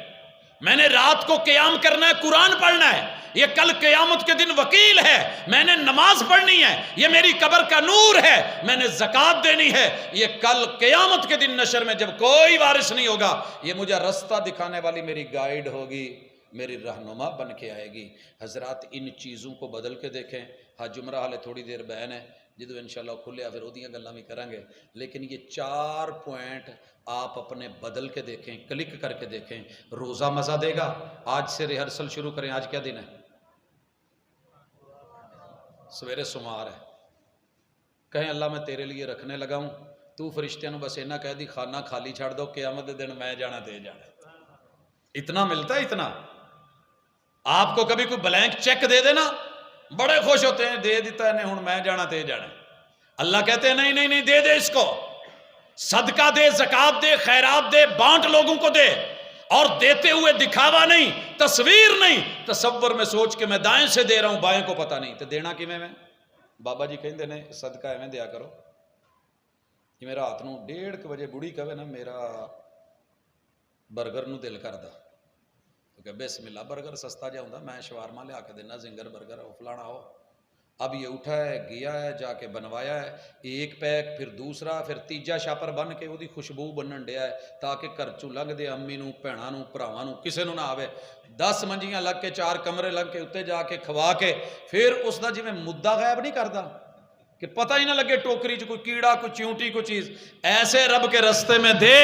میں نے رات کو قیام کرنا ہے، قرآن پڑھنا ہے، یہ کل قیامت کے دن وکیل ہے، میں نے نماز پڑھنی ہے، یہ میری قبر کا نور ہے، میں نے زکوٰۃ دینی ہے، یہ کل قیامت کے دن نشر میں جب کوئی وارث نہیں ہوگا، یہ مجھے رستہ دکھانے والی میری گائیڈ ہوگی، میری رہنما بن کے آئے گی۔ حضرات ان چیزوں کو بدل کے دیکھیں۔ ہاں جمعہ حالے تھوڑی دیر بیان ہے، جدو انشاءاللہ کھلیا پھر اودیاں گلاں بھی کریں گے، لیکن یہ 4 پوائنٹ آپ اپنے بدل کے دیکھیں، کلک کر کے دیکھیں، روزہ مزہ دے گا۔ آج سے ریہرسل شروع کریں۔ آج کیا دن ہے؟ سویرے سمار ہے۔ کہیں اللہ میں تیرے لیے رکھنے لگا ہوں، تو فرشتیاں نو بس اینا کہہ دی خانہ خالی چھڑ دو، قیامت دے دن میں جانا تے جانا۔ اتنا ملتا ہے، اتنا۔ آپ کو کبھی کوئی بلینک چیک دے دینا، بڑے خوش ہوتے ہیں، دے دیتا ہے نہیں ہوں میں جانا تے جانا۔ اللہ کہتے ہیں نہیں نہیں نہیں، دے دے اس کو، صدقہ دے، زکوٰۃ دے، خیرات دے، بانٹ لوگوں کو دے، اور دیتے ہوئے دکھاوا نہیں، تصویر نہیں، تصور میں سوچ کے میں دائیں سے دے رہا ہوں، بائیں کو پتہ نہیں، تو دینا کی میں بابا جی کہندے نے صدقہ ایویں دیا کرو کہ میرا رات نو 1:30 بجے بڑھی کہے نا میرا برگر نو دل کردا، تو کہ بسم اللہ، برگر سستا جا ہوندا، میں شوارما لیا کے دینا، زنگر برگر ہو فلانا ہو۔ اب یہ اٹھا ہے، گیا ہے، جا کے بنوایا ہے، ایک پیک، پھر دوسرا، پھر تیجا شاپر بن کے وہ خوشبو بنن ڈیا ہے تاکہ گھر چوں لنگ دے امی نو، بھیڑاں نو، بھراواں نو، کسے نو نہ آوے۔ 10 منجیاں لگ کے، 4 کمرے لگ کے، اتنے جا کے کھوا کے، پھر اس دا جی میں مدعا غائب نہیں کردا کہ پتہ ہی نہ لگے ٹوکری چ کوئی کیڑا، کوئی چیونٹی، کوئی چیز۔ ایسے رب کے رستے میں دے،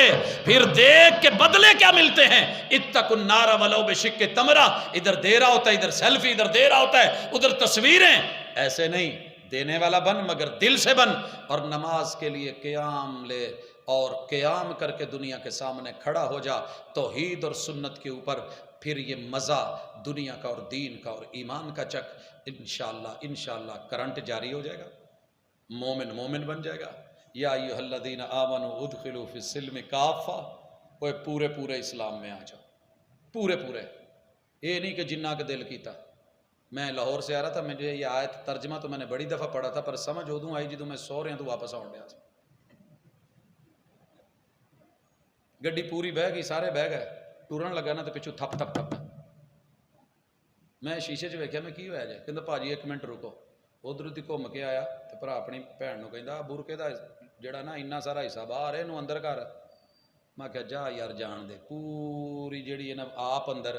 پھر دیکھ کے بدلے کیا ملتے ہیں۔ اتقوا النار ولو بشق تمرہ، ادھر دے رہا ہوتا ہے، ادھر سیلفی، ادھر دے رہا ہوتا ہے، ادھر تصویریں۔ ایسے نہیں، دینے والا بن مگر دل سے بن، اور نماز کے لیے قیام لے، اور قیام کر کے دنیا کے سامنے کھڑا ہو جا توحید اور سنت کے اوپر۔ پھر یہ مزہ دنیا کا اور دین کا اور ایمان کا چک انشاءاللہ کرنٹ جاری ہو جائے گا، مومن بن جائے گا۔ یا ایھا الذین آمنوا ادخلوا فی السلم کافہ، وہ پورے اسلام میں آ جاؤ، پورے۔ یہ نہیں کہ جنہ کا دل کیتا۔ میں لاہور سے آ رہا تھا، مجھے یہ آیت ترجمہ تو میں نے بڑی دفعہ پڑھا تھا، پر سمجھ ادوں آئی جدوں میں سو رہا تو واپس آن ڈیا۔ گڈی پوری بہ گئی، سارے بہ گئے، ٹورن لگا نا تو پچھو تھپ۔ میں شیشے چ ویکھیا، میں کی ہوا جائے، کہندا بھاجی 1 منٹ رکو۔ ادھر دی گھوم کے آیا تو بھرا اپنی بھن نو کہندا برقے دا جڑا نا اتنا سارا حصہ باہر ہے، اینو اندر کر۔ میں کہا جا یار جان دے، پوری جڑی ہے نا آپ اندر،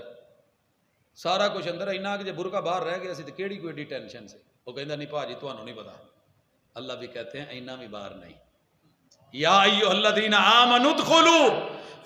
سارا کچھ اندر، اینا کہ جے برقع باہر رہ گیا سی تو کیڑی کوئی ایڈی ٹینشن سی۔ وہ کہندا نہیں بھاجی تانوں نہیں پتا۔ اللہ بھی کہتے ہیں اینا بھی باہر نہیں۔ یا ایھا الذین آمنوا ادخلوا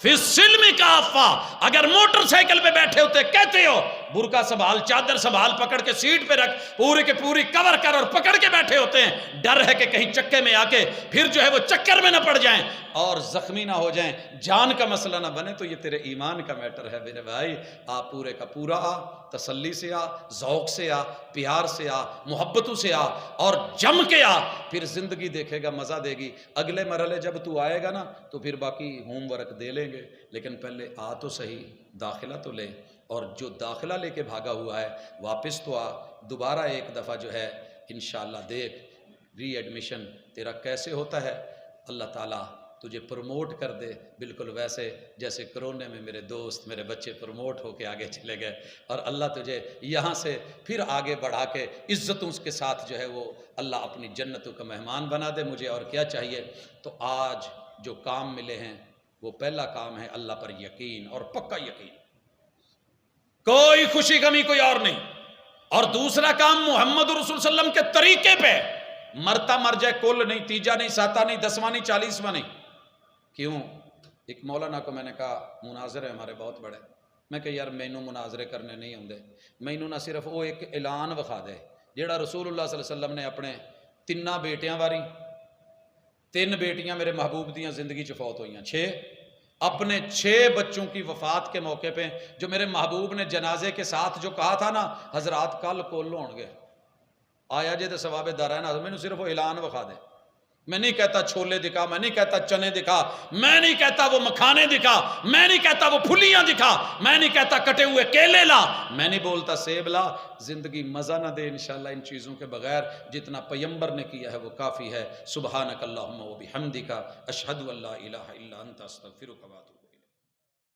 فی السلم کافہ۔ اگر موٹر سائیکل پہ بیٹھے ہوتے کہتے ہو برقع سنبھال، چادر سنبھال، پکڑ کے سیٹ پہ رکھ، پوری کے پوری کور کر، اور پکڑ کے بیٹھے ہوتے ہیں، ڈر ہے کہ کہیں چکے میں آ کے پھر جو ہے وہ چکر میں نہ پڑ جائیں اور زخمی نہ ہو جائیں، جان کا مسئلہ نہ بنے، تو یہ تیرے ایمان کا میٹر ہے میرے بھائی۔ آ پورے کا پورا آ، تسلی سے آ، ذوق سے آ، پیار سے آ، محبتوں سے آ، اور جم کے آ، پھر زندگی دیکھے گا، مزہ دے گی۔ اگلے مرحلے جب تو آئے گا نا تو پھر باقی ہوم ورک دے لیں گے، لیکن پہلے آ تو صحیح، داخلہ تو لے، اور جو داخلہ لے کے بھاگا ہوا ہے واپس تو آ، دوبارہ ایک دفعہ جو ہے انشاءاللہ دیکھ ری ایڈمیشن تیرا کیسے ہوتا ہے۔ اللہ تعالیٰ تجھے پروموٹ کر دے، بالکل ویسے جیسے کرونے میں میرے دوست، میرے بچے پروموٹ ہو کے آگے چلے گئے، اور اللہ تجھے یہاں سے پھر آگے بڑھا کے عزتوں کے ساتھ جو ہے وہ اللہ اپنی جنتوں کا مہمان بنا دے۔ مجھے اور کیا چاہیے؟ تو آج جو کام ملے ہیں وہ پہلا کام ہے اللہ پر یقین، اور پکا یقین، کوئی خوشی غمی کوئی اور نہیں، اور دوسرا کام محمد رسول صلی اللہ علیہ وسلم کے طریقے پہ، مرتا مر جائے کل نہیں، تیجا نہیں، ساتاں نہیں، 10واں نہیں، 40واں نہیں۔ کیوں؟ ایک مولانا کو میں نے کہا، مناظرے ہمارے بہت بڑے، میں کہ یار مینوں مناظرے کرنے نہیں ہوندے، مینوں نہ صرف وہ ایک اعلان وکھا دے جیڑا رسول اللہ صلی اللہ علیہ وسلم نے اپنے 3 بیٹیاں واری، 3 بیٹیاں میرے محبوب دیاں زندگی چ فوت ہوئیاں، 6 اپنے 6 بچوں کی وفات کے موقع پہ جو میرے محبوب نے جنازے کے ساتھ جو کہا تھا نا، حضرات کل کول ہون گے، آیا جے تے ثواب دارین، میں نے صرف وہ اعلان وکھا دے۔ میں نہیں کہتا چھولے دکھا، میں نہیں کہتا چنے دکھا، میں نہیں کہتا وہ مکھانے دکھا، میں نہیں کہتا وہ پھلیاں دکھا، میں نہیں کہتا کٹے ہوئے کیلے لا، میں نہیں بولتا سیب لا۔ زندگی مزہ نہ دے انشاءاللہ ان چیزوں کے بغیر، جتنا پیمبر نے کیا ہے وہ کافی ہے۔ سبحانک اللہم و بحمدک، اشہد ان لا الہ الا انت، استغفرک و اتوب